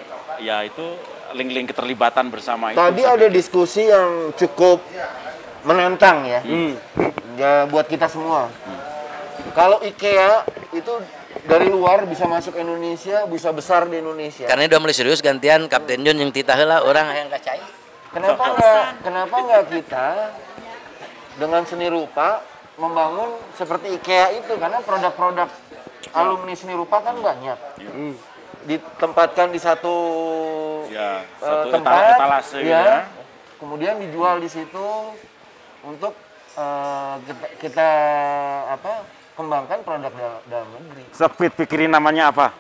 link-link keterlibatan bersama itu. Tadi ada diskusi yang cukup menantang ya. Ya buat kita semua. Kalau IKEA itu dari luar bisa masuk Indonesia, bisa besar di Indonesia. Karena udah mulai serius gantian Kapten John yang titah heula orang yang kacai. Kenapa nggak kita dengan seni rupa membangun seperti IKEA itu, karena produk-produk alumni seni rupa kan banyak. Ditempatkan di satu tempat, etalase ya. Kemudian dijual di situ untuk kita kembangkan produk dalam negeri. Sepit pikirin namanya apa?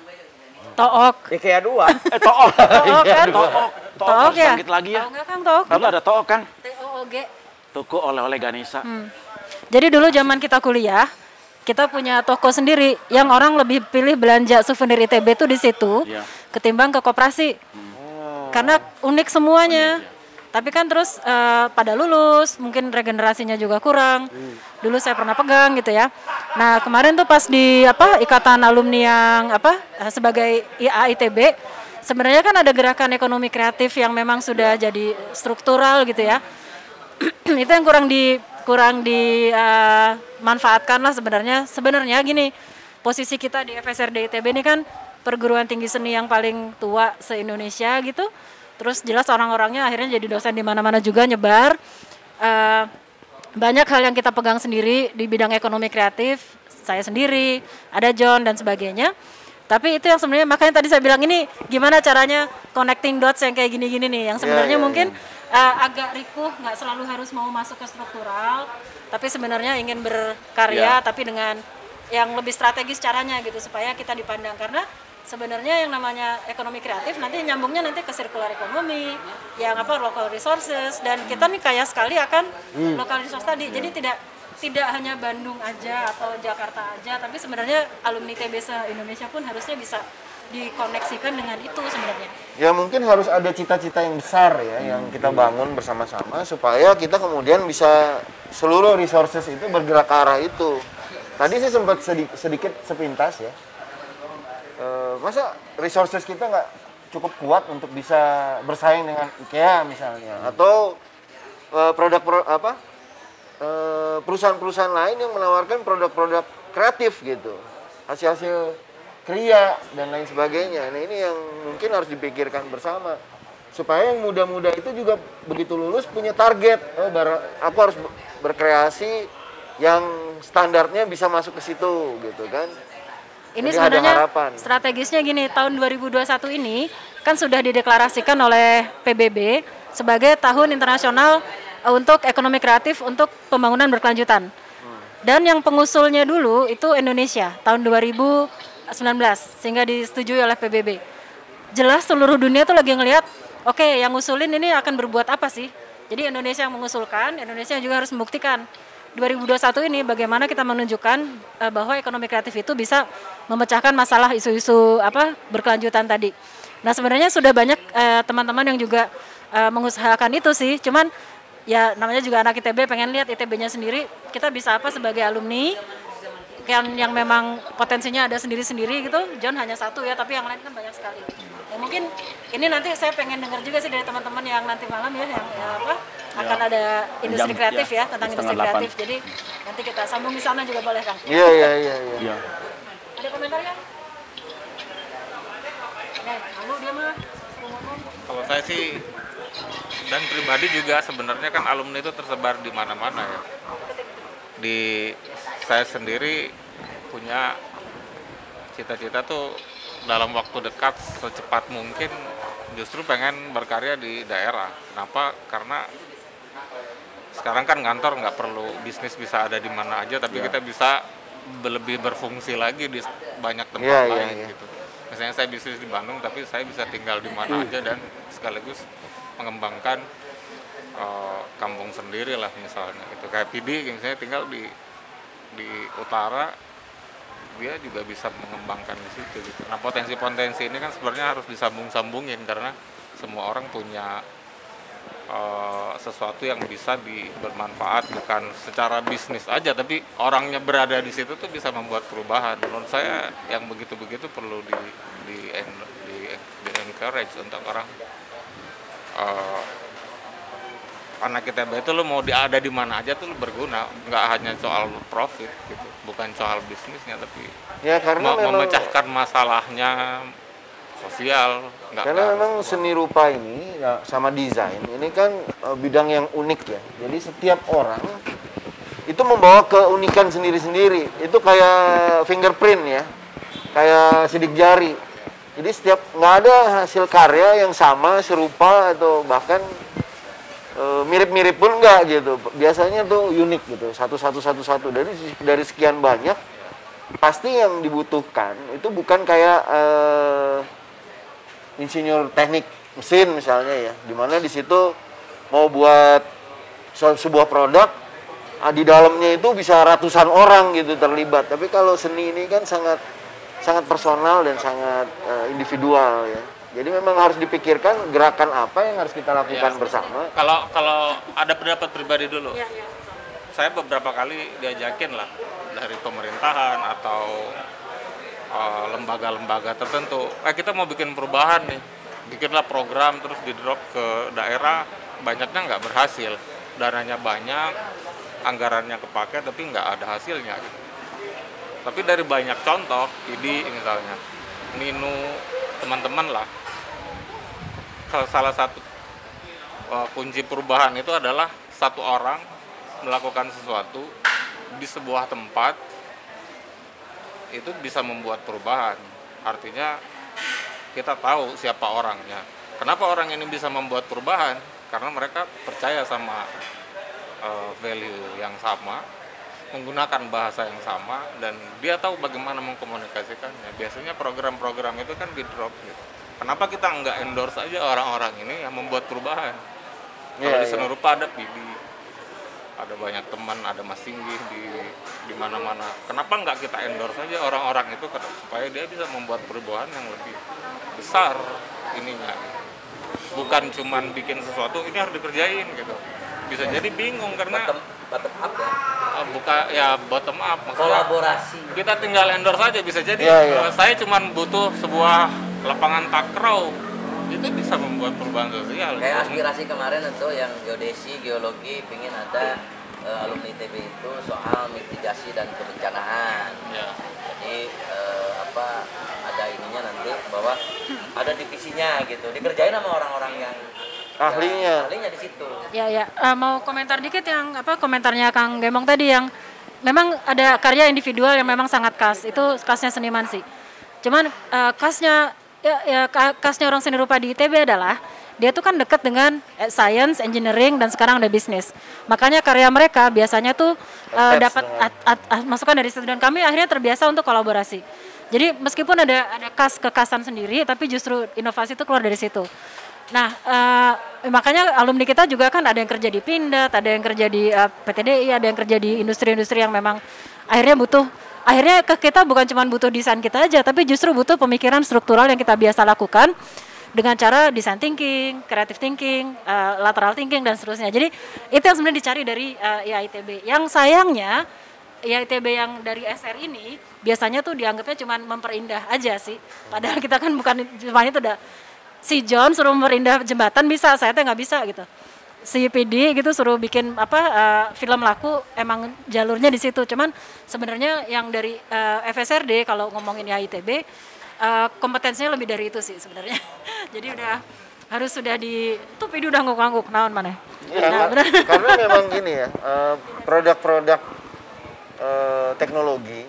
Took. IKEA 2. Took. Kan? Took ya? bangkit lagi ya. Tahu nggak Kang Took? Dulu ada Took kan? TOOG. Toko oleh-oleh Ganesha. Jadi dulu zaman kita kuliah, kita punya toko sendiri yang orang lebih pilih belanja souvenir ITB itu di situ Iya. ketimbang ke koperasi. Karena unik semuanya. Tapi kan terus pada lulus, mungkin regenerasinya juga kurang. Dulu saya pernah pegang gitu ya. Nah kemarin tuh pas di ikatan alumni yang sebagai IAITB, sebenarnya kan ada gerakan ekonomi kreatif yang memang sudah jadi struktural gitu ya. Itu yang kurang dimanfaatkan lah sebenarnya. Sebenarnya gini, posisi kita di FSRD ITB ini kan perguruan tinggi seni yang paling tua se-Indonesia gitu. Terus jelas orang-orangnya akhirnya jadi dosen di mana-mana juga nyebar. Banyak hal yang kita pegang sendiri di bidang ekonomi kreatif, saya sendiri, ada John dan sebagainya. Tapi itu yang sebenarnya makanya tadi saya bilang ini gimana caranya connecting dots yang kayak gini-gini nih, yang sebenarnya mungkin agak rikuh, nggak selalu harus mau masuk ke struktural, tapi sebenarnya ingin berkarya tapi dengan yang lebih strategis caranya gitu supaya kita dipandang, karena sebenarnya yang namanya ekonomi kreatif nanti nyambungnya nanti ke circular ekonomi, yang local resources, dan kita nih kaya sekali akan local resource tadi. Jadi tidak hanya Bandung aja atau Jakarta aja, tapi sebenarnya alumni TB se-Indonesia pun harusnya bisa dikoneksikan dengan itu sebenarnya. Ya mungkin harus ada cita-cita yang besar ya yang kita bangun bersama-sama supaya kita kemudian bisa seluruh resources itu bergerak ke arah itu. Tadi saya sempat sedikit sepintas ya. Masa resources kita nggak cukup kuat untuk bisa bersaing dengan IKEA misalnya, atau perusahaan-perusahaan lain yang menawarkan produk-produk kreatif gitu, hasil-hasil kriya dan lain sebagainya. Nah ini yang mungkin harus dipikirkan bersama supaya yang muda-muda itu juga begitu lulus punya target. Aku harus berkreasi yang standarnya bisa masuk ke situ gitu kan. Ini jadi sebenarnya strategisnya gini, tahun 2021 ini kan sudah dideklarasikan oleh PBB sebagai tahun internasional untuk ekonomi kreatif untuk pembangunan berkelanjutan. Dan yang pengusulnya dulu itu Indonesia tahun 2019 sehingga disetujui oleh PBB. Jelas seluruh dunia tuh lagi ngelihat, oke, yang ngusulin ini akan berbuat apa sih? Jadi Indonesia yang mengusulkan, Indonesia juga harus membuktikan 2021 ini bagaimana kita menunjukkan bahwa ekonomi kreatif itu bisa memecahkan masalah isu-isu berkelanjutan tadi. Nah sebenarnya sudah banyak teman-teman yang juga mengusahakan itu sih, cuman ya namanya juga anak ITB pengen lihat ITB-nya sendiri, kita bisa apa sebagai alumni yang memang potensinya ada sendiri-sendiri gitu. John hanya satu ya, tapi yang lain kan banyak sekali. Ya mungkin ini nanti saya pengen dengar juga sih dari teman-teman yang nanti malam ya yang akan ada industri kreatif ya tentang industri kreatif. Jadi nanti kita sambung di sana juga boleh Kang. Iya. Ada komentar ya? Lalu dia mah Kalau saya sih dan pribadi juga sebenarnya kan alumni itu tersebar di mana-mana ya. Saya sendiri punya cita-cita tuh dalam waktu dekat secepat mungkin justru pengen berkarya di daerah. Kenapa? Karena sekarang kan kantor nggak perlu bisnis bisa ada di mana aja, tapi kita bisa lebih berfungsi lagi di banyak tempat lain gitu. Misalnya saya bisnis di Bandung, tapi saya bisa tinggal di mana aja dan sekaligus mengembangkan kampung sendiri lah misalnya. Itu kayak PD misalnya tinggal di utara, dia juga bisa mengembangkan di situ gitu. Nah potensi-potensi ini kan sebenarnya harus disambung-sambungin karena semua orang punya sesuatu yang bisa bermanfaat bukan secara bisnis aja, tapi orangnya berada di situ tuh bisa membuat perubahan. Menurut saya yang begitu-begitu perlu di encourage untuk orang. Anak ITB itu lo mau ada di mana aja tuh lo berguna, nggak hanya soal profit gitu, bukan soal bisnisnya, tapi ya, karena memecahkan masalahnya sosial. Karena memang seni rupa ini sama desain ini kan bidang yang unik ya. Jadi setiap orang itu membawa keunikan sendiri-sendiri. Itu kayak fingerprint ya, kayak sidik jari. Jadi nggak ada hasil karya yang sama, serupa atau bahkan mirip-mirip pun enggak gitu. Biasanya tuh unik gitu, satu. Dari sekian banyak, pasti yang dibutuhkan itu bukan kayak insinyur teknik mesin misalnya ya, dimana di situ mau buat sebuah produk, di dalamnya itu bisa ratusan orang gitu terlibat. Tapi kalau seni ini kan sangat personal dan sangat individual ya. Jadi memang harus dipikirkan gerakan apa yang harus kita lakukan bersama. Kalau ada pendapat pribadi dulu, saya beberapa kali diajakin lah dari pemerintahan atau lembaga-lembaga tertentu, kita mau bikin perubahan nih, bikinlah program terus di drop ke daerah, banyaknya nggak berhasil, dananya banyak, anggarannya kepake tapi nggak ada hasilnya gitu. Tapi dari banyak contoh, ini misalnya, Ninu, teman-teman lah, salah satu kunci perubahan itu adalah satu orang melakukan sesuatu di sebuah tempat itu bisa membuat perubahan. Artinya kita tahu siapa orangnya. Kenapa orang ini bisa membuat perubahan? Karena mereka percaya sama value yang sama, menggunakan bahasa yang sama, dan dia tahu bagaimana mengkomunikasikannya. Biasanya program-program itu kan di drop gitu. Kenapa kita nggak endorse aja orang-orang ini yang membuat perubahan? Kalau di seni rupa ada Pidi, ada banyak teman, ada Mas Singgih di mana-mana. Kenapa nggak kita endorse aja orang-orang itu supaya dia bisa membuat perubahan yang lebih besar ininya? Bukan cuman bikin sesuatu ini harus dikerjain gitu. Bisa jadi bingung karena bottom up ya, bottom up. Kolaborasi. Kita tinggal endorse aja bisa jadi. Saya cuman butuh sebuah lapangan takraw, itu bisa membuat perubahan sosial. Kayak aspirasi kemarin itu yang geodesi, geologi, pingin ada alumni ITB itu soal mitigasi dan kebencanaan. Ya. Jadi ada ininya nanti bahwa ada divisinya gitu, dikerjain sama orang-orang yang ahlinya di situ. Ya, mau komentar dikit yang komentarnya Kang Gemong tadi yang memang ada karya individual yang memang sangat khas, itu khasnya seniman sih. Cuman khasnya orang seni rupa di ITB adalah dia tuh kan dekat dengan science, engineering, dan sekarang ada bisnis. Makanya karya mereka biasanya tuh dapat masukan dari situ, dan kami akhirnya terbiasa untuk kolaborasi. Jadi meskipun ada kekhasan sendiri, tapi justru inovasi itu keluar dari situ. Nah, makanya alumni kita juga kan ada yang kerja di Pindad, ada yang kerja di PTDI, ada yang kerja di industri-industri yang memang akhirnya kita bukan cuma butuh desain kita aja, tapi justru butuh pemikiran struktural yang kita biasa lakukan dengan cara design thinking, creative thinking, lateral thinking, dan seterusnya. Jadi itu yang sebenarnya dicari dari IAITB. Yang sayangnya IAITB yang dari SR ini biasanya tuh dianggapnya cuma memperindah aja sih. Padahal kita kan bukan cuma itu, si John suruh memperindah jembatan bisa, saya tuh nggak bisa gitu. Si PD gitu suruh bikin film laku, emang jalurnya di situ. Cuman sebenarnya yang dari FSRD kalau ngomongin IAITB, kompetensinya lebih dari itu sih sebenarnya. Jadi sudah tuh PD udah ngangguk naon mana? Ya, karena memang gini ya, produk-produk teknologi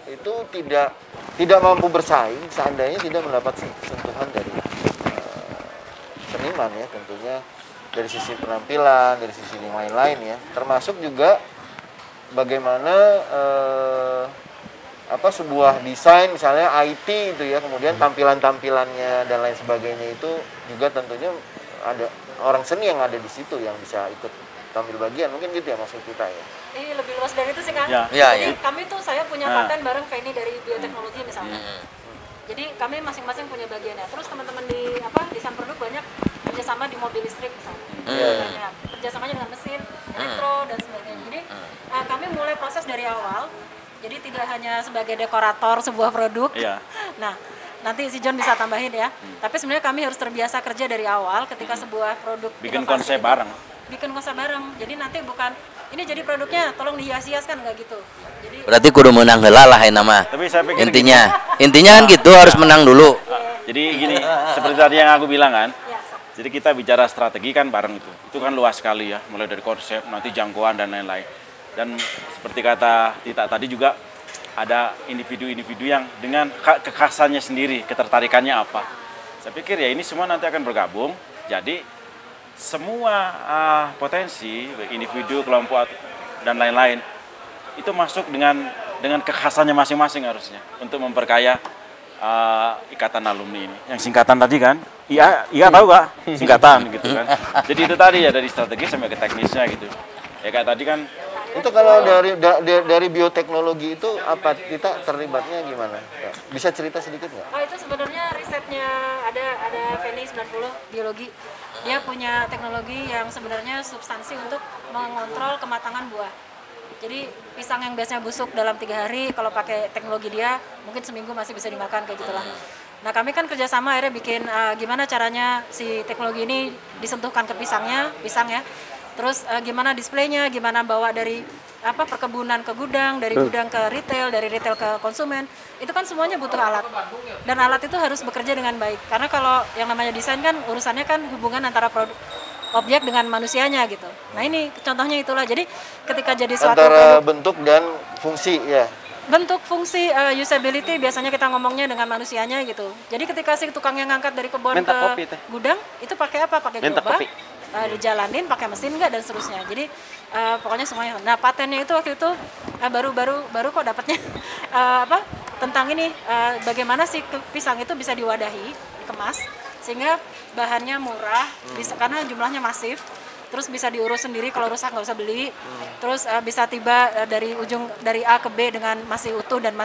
itu tidak mampu bersaing seandainya tidak mendapat sentuhan dari seniman ya, tentunya dari sisi penampilan, dari sisi yang lain-lain ya, termasuk juga bagaimana sebuah desain misalnya IT itu ya, kemudian tampilan-tampilannya dan lain sebagainya itu juga tentunya ada orang seni yang ada di situ yang bisa ikut tampil bagian, mungkin gitu ya maksud kita ya. Lebih luas dari itu sih Kang. Jadi kami tuh saya punya paten bareng Feni dari bioteknologi misalnya. Jadi kami masing-masing punya bagiannya. Terus teman-teman di desain produk banyak kerjasama di mobil listrik misalnya. Banyak kerjasamanya dengan mesin, elektro dan sebagainya. Jadi kami mulai proses dari awal. Jadi tidak hanya sebagai dekorator sebuah produk. Nah, nanti si John bisa tambahin ya. Tapi sebenarnya kami harus terbiasa kerja dari awal ketika sebuah produk bikin konsep bareng. Jadi nanti bukan ini jadi produknya tolong dihias-hiaskan, nggak gitu. Jadi Berarti kudu menang heula lah nama. Tapi saya pikir intinya kan gitu, harus menang dulu. Jadi gini, seperti tadi yang aku bilang kan. Jadi kita bicara strategi kan bareng itu. Itu kan luas sekali ya, mulai dari konsep, nanti jangkauan dan lain-lain. Dan seperti kata Tita tadi juga ada individu-individu yang dengan kekhasannya sendiri, ketertarikannya apa. Saya pikir ya ini semua nanti akan bergabung. Jadi semua potensi individu, kelompok dan lain-lain itu masuk dengan kekhasannya masing-masing harusnya untuk memperkaya ikatan alumni ini. Yang singkatan tadi kan, iya tahu gak? Singkatan gitu kan. Jadi itu tadi ya dari strategi sampai ke teknisnya gitu. Ya kayak tadi kan Itu kalau dari bioteknologi itu apa kita terlibatnya gimana? Bisa cerita sedikit nggak? Oh, itu sebenarnya risetnya ada Penny 90 biologi. Dia punya teknologi yang sebenarnya substansi untuk mengontrol kematangan buah. Jadi pisang yang biasanya busuk dalam 3 hari, kalau pakai teknologi dia mungkin seminggu masih bisa dimakan kayak gitulah. Nah, kami kan kerjasama akhirnya bikin gimana caranya si teknologi ini disentuhkan ke pisang ya. Terus gimana displaynya, gimana bawa dari perkebunan ke gudang, dari gudang ke retail, dari retail ke konsumen. Itu kan semuanya butuh alat. Dan alat itu harus bekerja dengan baik. Karena kalau yang namanya desain kan urusannya kan hubungan antara objek dengan manusianya gitu. Nah, ini contohnya itulah. Jadi ketika jadi suatu antara bentuk dan fungsi ya. Bentuk, fungsi, usability biasanya kita ngomongnya dengan manusianya gitu. Jadi ketika si tukang yang ngangkat dari kebun ke gudang, itu pakai apa? Pakai gerobak, dijalanin, pakai mesin enggak, dan seterusnya. Jadi pokoknya semuanya. Nah, patennya itu waktu itu baru kok dapatnya tentang ini, bagaimana si pisang itu bisa diwadahi, dikemas, sehingga bahannya murah, karena jumlahnya masif. Terus bisa diurus sendiri, kalau rusak nggak usah beli. Terus bisa tiba dari A ke B dengan masih utuh dan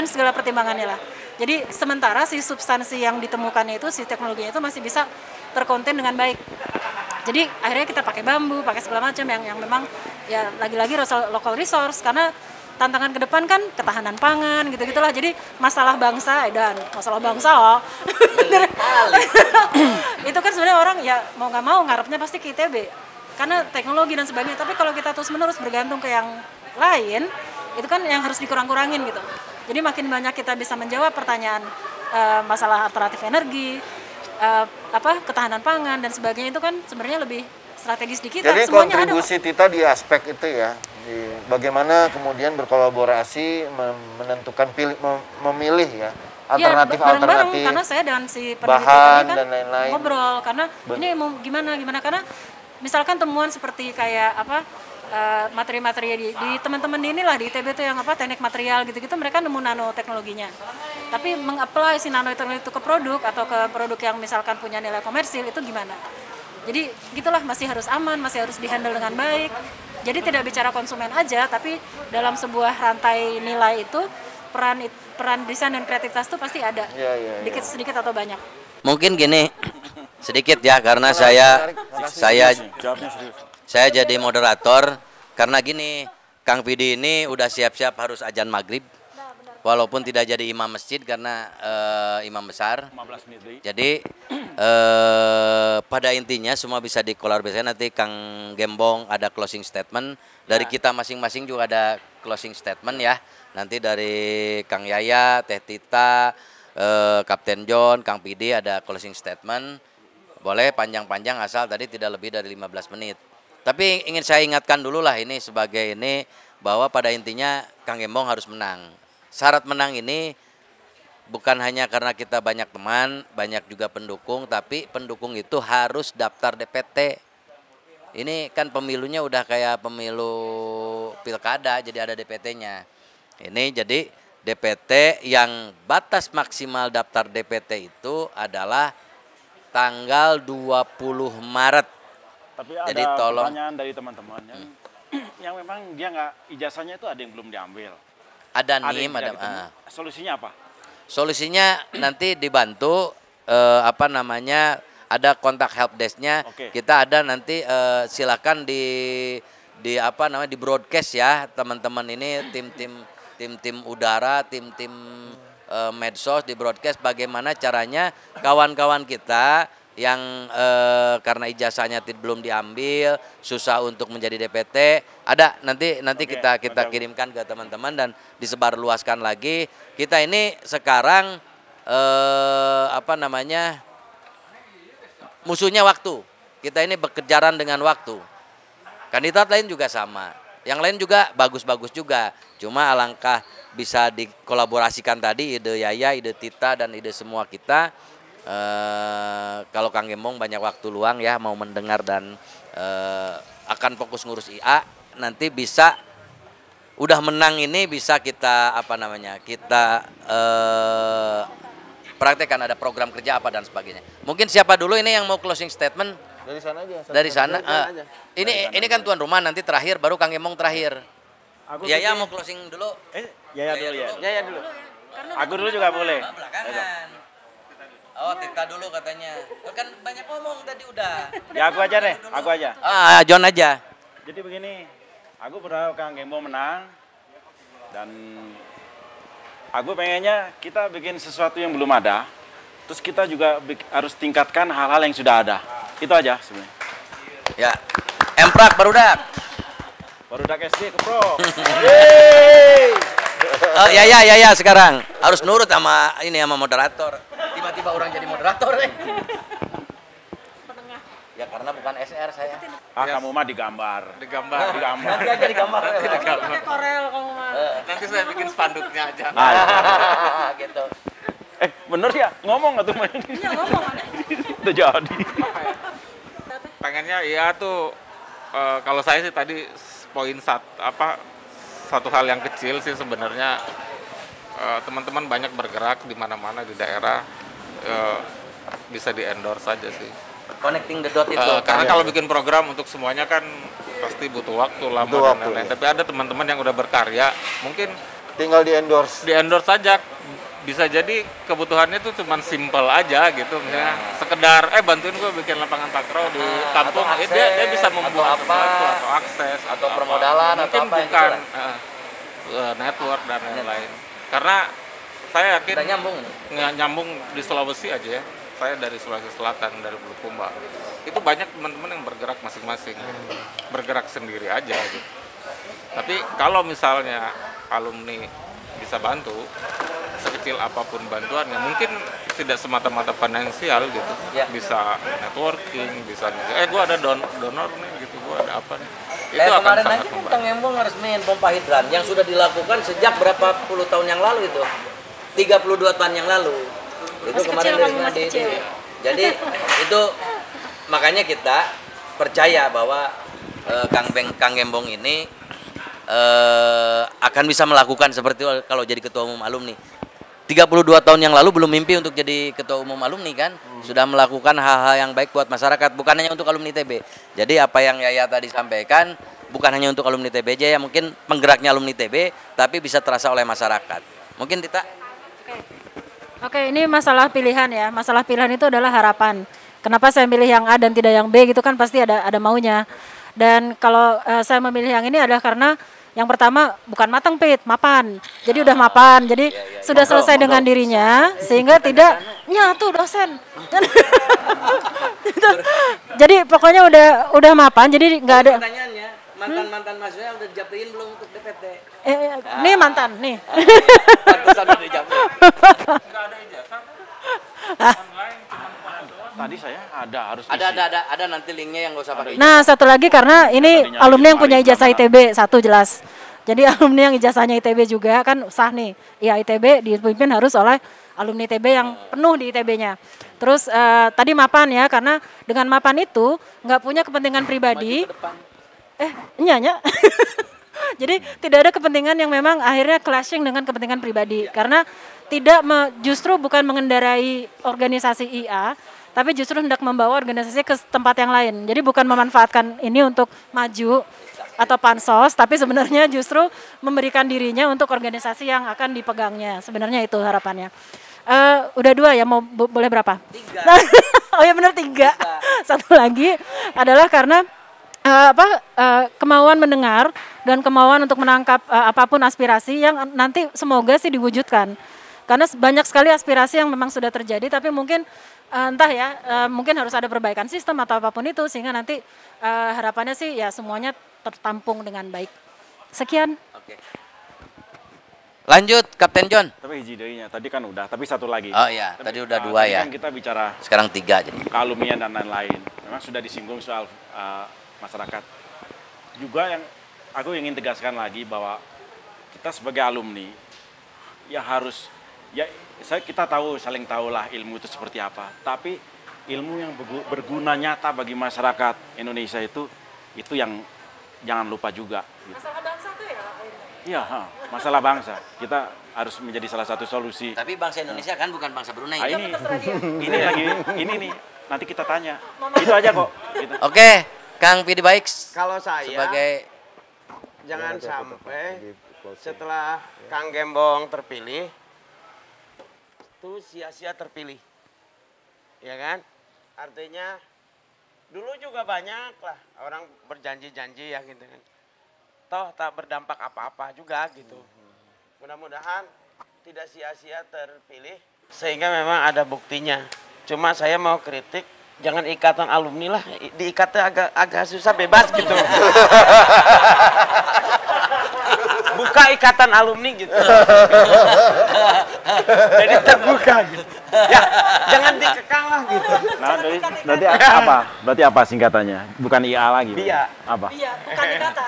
segala pertimbangannya lah. Jadi sementara si substansi yang ditemukannya itu, si teknologinya itu masih bisa terkonten dengan baik. Jadi akhirnya kita pakai bambu, pakai segala macam yang memang ya lagi-lagi local resource, karena tantangan ke depan kan ketahanan pangan gitu-gitulah. Jadi masalah bangsa itu kan sebenarnya orang ya mau nggak mau ngarepnya pasti ke ITB karena teknologi dan sebagainya. Tapi kalau kita terus-menerus bergantung ke yang lain, itu kan yang harus dikurang-kurangin gitu. Jadi makin banyak kita bisa menjawab pertanyaan masalah alternatif energi, ketahanan pangan dan sebagainya, itu kan sebenarnya lebih strategis di kita. Jadi semuanya kontribusi ada. Tita di aspek itu ya, bagaimana kemudian berkolaborasi menentukan memilih ya alternatif bareng-bareng, karena saya dan si peneliti bahan kan dan lain-lain ngobrol karena ini mau gimana karena misalkan temuan seperti kayak materi-materi di teman-teman di inilah di ITB itu yang teknik material gitu-gitu, mereka nemu nanoteknologinya. Tapi meng-apply si nanoteknologi itu ke produk atau ke produk yang misalkan punya nilai komersil, itu gimana? Jadi gitulah, masih harus aman, masih harus dihandle dengan baik. Jadi tidak bicara konsumen aja, tapi dalam sebuah rantai nilai itu peran desain dan kreativitas itu pasti ada. Dikit sedikit atau banyak. Mungkin gini, sedikit ya, karena saya jadi moderator karena gini, Kang Pidi ini udah siap-siap harus azan maghrib, walaupun tidak jadi imam masjid karena imam besar. 15 menit. Jadi pada intinya semua bisa dikolaborasikan. Nanti Kang Gembong ada closing statement, dari kita masing-masing juga ada closing statement ya. Nanti dari Kang Yaya, Teh Tita, Kapten John, Kang Pidi ada closing statement. Boleh panjang-panjang asal tadi tidak lebih dari 15 menit. Tapi ingin saya ingatkan dulu lah ini sebagai ini, bahwa pada intinya Kang Gembong harus menang. Syarat menang ini bukan hanya karena kita banyak teman, banyak juga pendukung, tapi pendukung itu harus daftar DPT. Ini kan pemilunya udah kayak pemilu pilkada, jadi ada DPT-nya. Ini jadi DPT yang batas maksimal daftar DPT itu adalah tanggal 20 Maret. Tapi jadi ada tolong, pertanyaan dari teman-teman yang memang dia ijazahnya itu ada yang belum diambil. Ada NIM, solusinya apa? Solusinya nanti dibantu ada kontak helpdesk-nya. Kita ada nanti silakan di broadcast ya teman-teman ini, tim udara, tim medsos, di broadcast bagaimana caranya kawan-kawan kita yang karena ijazahnya belum diambil, susah untuk menjadi DPT, ada nanti kita kirimkan ke teman-teman dan disebarluaskan lagi. Kita ini sekarang musuhnya waktu. Kita ini berkejaran dengan waktu. Kandidat lain juga sama. Yang lain juga bagus-bagus juga. Cuma alangkah bisa dikolaborasikan tadi, ide Yaya, ide Tita, dan ide semua kita. Kalau Kang Gembong banyak waktu luang ya, mau mendengar dan akan fokus ngurus IA, nanti bisa udah menang ini bisa kita praktekkan, ada program kerja apa dan sebagainya. Mungkin siapa dulu ini yang mau closing statement? Dari sana aja. Dari sana. aja. Ini kan tuan rumah, nanti terakhir baru Kang Emong terakhir. Ya mau closing dulu. Ya dulu ya. Ya dulu. Aku dulu juga boleh. Belakangan. Oh, Tita dulu katanya. Kan banyak ngomong tadi udah. Ya aku aja deh, aku aja. John aja. Jadi begini, aku berharap Kang Gembo menang dan aku pengennya kita bikin sesuatu yang belum ada. Terus kita juga harus tingkatkan hal-hal yang sudah ada. Itu aja sebenarnya. Ya. Emprak barudak. Barudak SD ke Pro. Oh ya sekarang harus nurut sama moderator. Tiba-tiba orang jadi moderator. Ya karena bukan SR saya. Kamu mah digambar. Digambar. Nanti aja digambar. Pakai korel kamu mah. Nanti saya bikin spanduknya aja. Gitu. Bener ya? Ngomong atau main? Iya ngomong ada. Udah jadi. Pengennya iya tuh kalau saya sih tadi satu hal yang kecil sih sebenarnya teman-teman banyak bergerak di mana-mana di daerah bisa di endorse saja sih. Connecting the dot itu. Karena kalau bikin program untuk semuanya kan pasti butuh waktu lama dan lain-lain. Tapi ada teman-teman yang udah berkarya, mungkin Tinggal di endorse. di endorse saja. Bisa jadi kebutuhannya tuh cuman simple aja gitu, misalnya sekedar bantuin gue bikin lapangan takraw di kampung, akses, dia bisa membuat atau apa, sesuatu, atau akses atau apa. permodalan, mungkin atau apa yang bukan gitu network dan lain-lain. Karena saya yakin Udah nyambung. nyambung di Sulawesi aja ya. Saya dari Sulawesi Selatan, dari Bulukumba. Itu banyak teman-teman yang bergerak masing-masing, bergerak sendiri aja gitu. Tapi kalau misalnya alumni bisa bantu, sekecil apapun bantuannya, mungkin tidak semata-mata finansial gitu, Ya. bisa networking, bisa gua ada donor nih gitu, gua ada apa nih, itu Kayak akan kemarin sangat aja membantu. Kang Embong resmiin pompa hidran yang sudah dilakukan sejak berapa puluh tahun yang lalu itu. 32 tahun yang lalu. Itu Masih kemarin kecil, kamu resmiin masih kecil. Jadi itu makanya kita percaya bahwa Kang Embong ini akan bisa melakukan seperti kalau jadi ketua umum alumni. 32 tahun yang lalu belum mimpi untuk jadi ketua umum alumni kan, sudah melakukan hal-hal yang baik buat masyarakat, bukan hanya untuk alumni TB. Jadi apa yang Yaya tadi sampaikan bukan hanya untuk alumni TB aja ya, mungkin penggeraknya alumni TB tapi bisa terasa oleh masyarakat. Mungkin Tita. Oke, ini masalah pilihan ya. Masalah pilihan itu adalah harapan. Kenapa saya milih yang A dan tidak yang B gitu kan pasti ada maunya. Dan kalau saya memilih yang ini adalah karena yang pertama bukan matang Pit, mapan. Jadi udah mapan. Jadi sudah selesai dengan dirinya sehingga tidak nyatu dosen. Jadi pokoknya udah mapan. Jadi nggak ada. Pertanyaannya, mantan-mantan mahasiswa udah dijapriin belum untuk DPT? Nih mantan nih. Pantesan udah dijapri. Nggak ada ijazah online, cuma Tadi saya harus isi. Ada nanti linknya yang nggak usah pakai. Nah, satu lagi karena ini alumni yang punya ijazah ITB, satu jelas. Jadi alumni yang ijazahnya ITB juga kan sah nih. Iya, ITB dipimpin harus oleh alumni ITB yang penuh di ITB-nya. Terus tadi mapan ya, karena dengan mapan itu nggak punya kepentingan pribadi. Nyanya. Jadi tidak ada kepentingan yang memang akhirnya clashing dengan kepentingan pribadi. Karena justru bukan mengendarai organisasi IA, tapi justru hendak membawa organisasi ke tempat yang lain. Jadi bukan memanfaatkan ini untuk maju atau pansos, tapi sebenarnya justru memberikan dirinya untuk organisasi yang akan dipegangnya. Sebenarnya itu harapannya. Udah 2 ya, mau boleh berapa? 3. Oh ya benar 3. Satu lagi adalah karena kemauan mendengar dan kemauan untuk menangkap apapun aspirasi yang nanti semoga sih diwujudkan. Karena banyak sekali aspirasi yang memang sudah terjadi, tapi mungkin entah ya, mungkin harus ada perbaikan sistem atau apapun itu sehingga nanti harapannya sih ya semuanya tertampung dengan baik. Sekian. Oke. Lanjut Kapten John. Tapi hiji deunya, tadi kan udah, tapi satu lagi. Oh iya, tadi udah 2 tadi ya. Kan kita bicara Sekarang 3 jadi. kealumnian dan lain-lain. Memang sudah disinggung soal masyarakat. Juga yang aku ingin tegaskan lagi bahwa kita sebagai alumni ya harus kita saling tahulah ilmu itu seperti apa. Tapi ilmu yang berguna nyata bagi masyarakat Indonesia itu yang jangan lupa juga. Gitu. Masalah bangsa tuh ya. Iya, masalah bangsa. Kita harus menjadi salah satu solusi. Tapi bangsa Indonesia kan bukan bangsa Brunei. Nah, ini nih, nanti kita tanya. Itu aja kok. Gitu. Oke, Kang Pidi Baik Kalau saya sebagai jangan sampai setelah Kang Gembong terpilih itu sia-sia terpilih. Ya kan? Artinya dulu juga banyak lah orang berjanji-janji ya gitu kan. Toh tak berdampak apa-apa juga gitu. Mudah-mudahan tidak sia-sia terpilih sehingga memang ada buktinya. Cuma saya mau kritik jangan ikatan alumni lah, diikatnya agak susah bebas gitu. Buka ikatan alumni gitu. Jadi terbuka gitu. Ya, jangan dikekang lah gitu. Nah, berarti apa? Berarti apa singkatannya? Bukan IA lagi. Iya. Apa? Iya, bukan ikatan.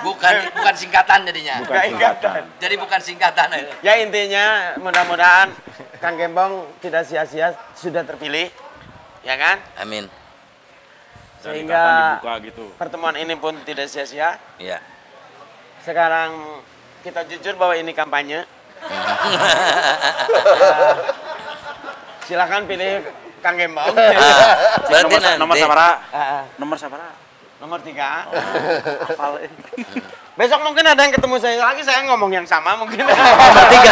bukan singkatan jadinya. Bukan ikatan. Jadi bukan singkatan. Ya intinya mudah-mudahan Kang Gembong tidak sia-sia sudah terpilih. Ya kan? Amin. Dan Sehingga ikatan dibuka gitu. pertemuan ini pun tidak sia-sia. Iya. Sekarang kita jujur bahwa ini kampanye. Silakan pilih Kang Gembong. Berarti Nomor nanti sabara. Ah, Nomor sabara. nomor 3. Besok mungkin ada yang ketemu saya lagi, saya ngomong yang sama mungkin. nomor 3.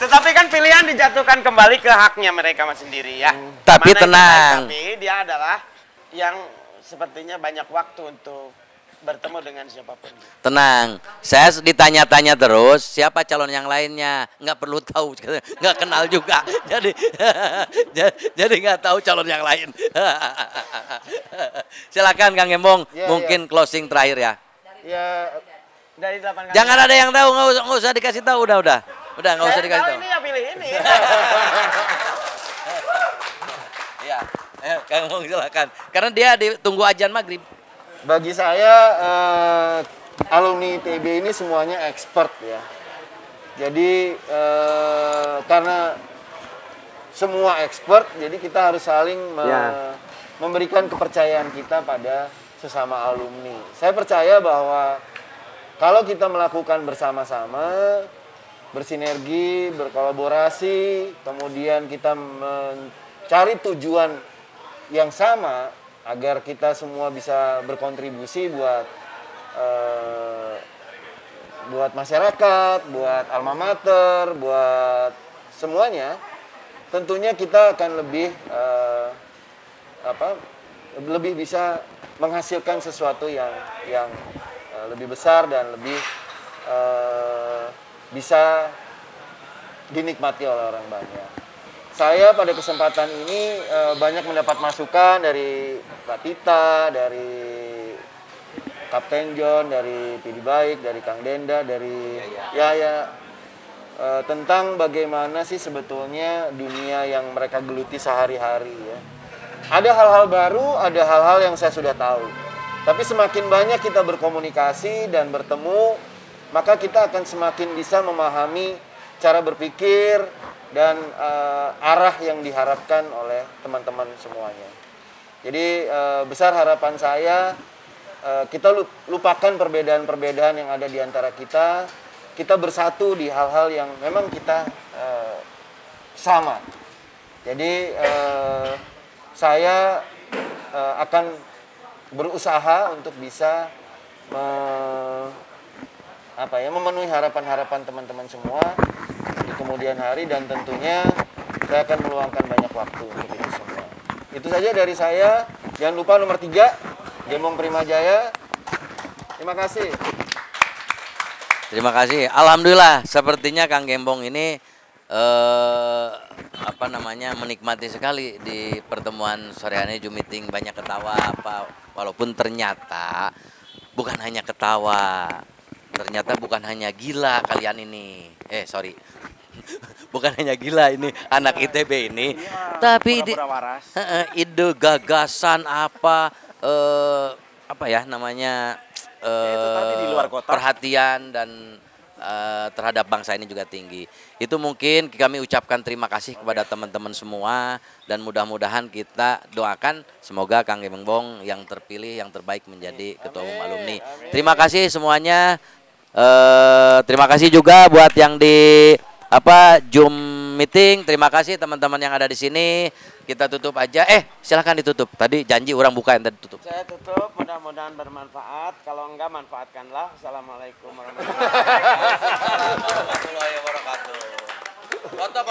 Tetapi kan pilihan dijatuhkan kembali ke haknya mereka sendiri ya. Tapi Mana yang tenang. terbaik, tapi dia adalah yang sepertinya banyak waktu untuk bertemu dengan siapapun. Tenang, saya ditanya-tanya terus siapa calon yang lainnya, nggak perlu tahu, nggak kenal juga, jadi nggak tahu calon yang lain. Silakan Kang Gembong, Ya, mungkin closing terakhir ya. Ya, Dari 8 Jangan ada yang tahu, nggak usah dikasih tahu, udah nggak usah dikasih tahu. Ini ya pilih ini. Iya, Kang Gembong silakan, karena dia ditunggu azan maghrib. bagi saya alumni ITB ini semuanya expert ya. Jadi karena semua expert, jadi kita harus saling memberikan kepercayaan kita pada sesama alumni. Saya percaya bahwa kalau kita melakukan bersama-sama, bersinergi, berkolaborasi, kemudian kita mencari tujuan yang sama, agar kita semua bisa berkontribusi buat masyarakat, buat alma mater, buat semuanya, tentunya kita akan lebih bisa menghasilkan sesuatu yang lebih besar dan lebih bisa dinikmati oleh orang banyak. Saya pada kesempatan ini banyak mendapat masukan dari Mbak Tita, dari Kapten John, dari Pidi Baik, dari Kang Denda, dari Yaya, tentang bagaimana sih sebetulnya dunia yang mereka geluti sehari-hari ya. Ada hal-hal baru, ada hal-hal yang saya sudah tahu. Tapi semakin banyak kita berkomunikasi dan bertemu, maka kita akan semakin bisa memahami cara berpikir dan arah yang diharapkan oleh teman-teman semuanya. Jadi besar harapan saya kita lupakan perbedaan-perbedaan yang ada di antara kita. Kita bersatu di hal-hal yang memang kita sama. Jadi saya akan berusaha untuk bisa memenuhi harapan-harapan teman-teman semua di kemudian hari, dan tentunya saya akan meluangkan banyak waktu untuk itu semua. Itu saja dari saya. Jangan lupa nomor 3, Gembong Primajaya. Terima kasih. Terima kasih. Alhamdulillah, sepertinya Kang Gembong ini menikmati sekali di pertemuan sore hari Zoom meeting, banyak ketawa walaupun ternyata bukan hanya ketawa. Ternyata bukan hanya gila kalian ini. Bukan hanya gila ini anak ITB ini, tapi ide gagasan di luar kota. perhatian dan terhadap bangsa ini juga tinggi. Itu mungkin kami ucapkan terima kasih kepada teman-teman semua, dan mudah-mudahan kita doakan semoga Kang Gembong yang terpilih yang terbaik menjadi ketua umum alumni. Terima kasih semuanya. Terima kasih juga buat yang di Zoom meeting. Terima kasih teman-teman yang ada di sini. Kita tutup aja. Silahkan ditutup. Tadi janji orang buka yang tadi tutup. Saya tutup, mudah-mudahan bermanfaat. Kalau enggak, manfaatkanlah. Assalamualaikum warahmatullahi wabarakatuh. Foto.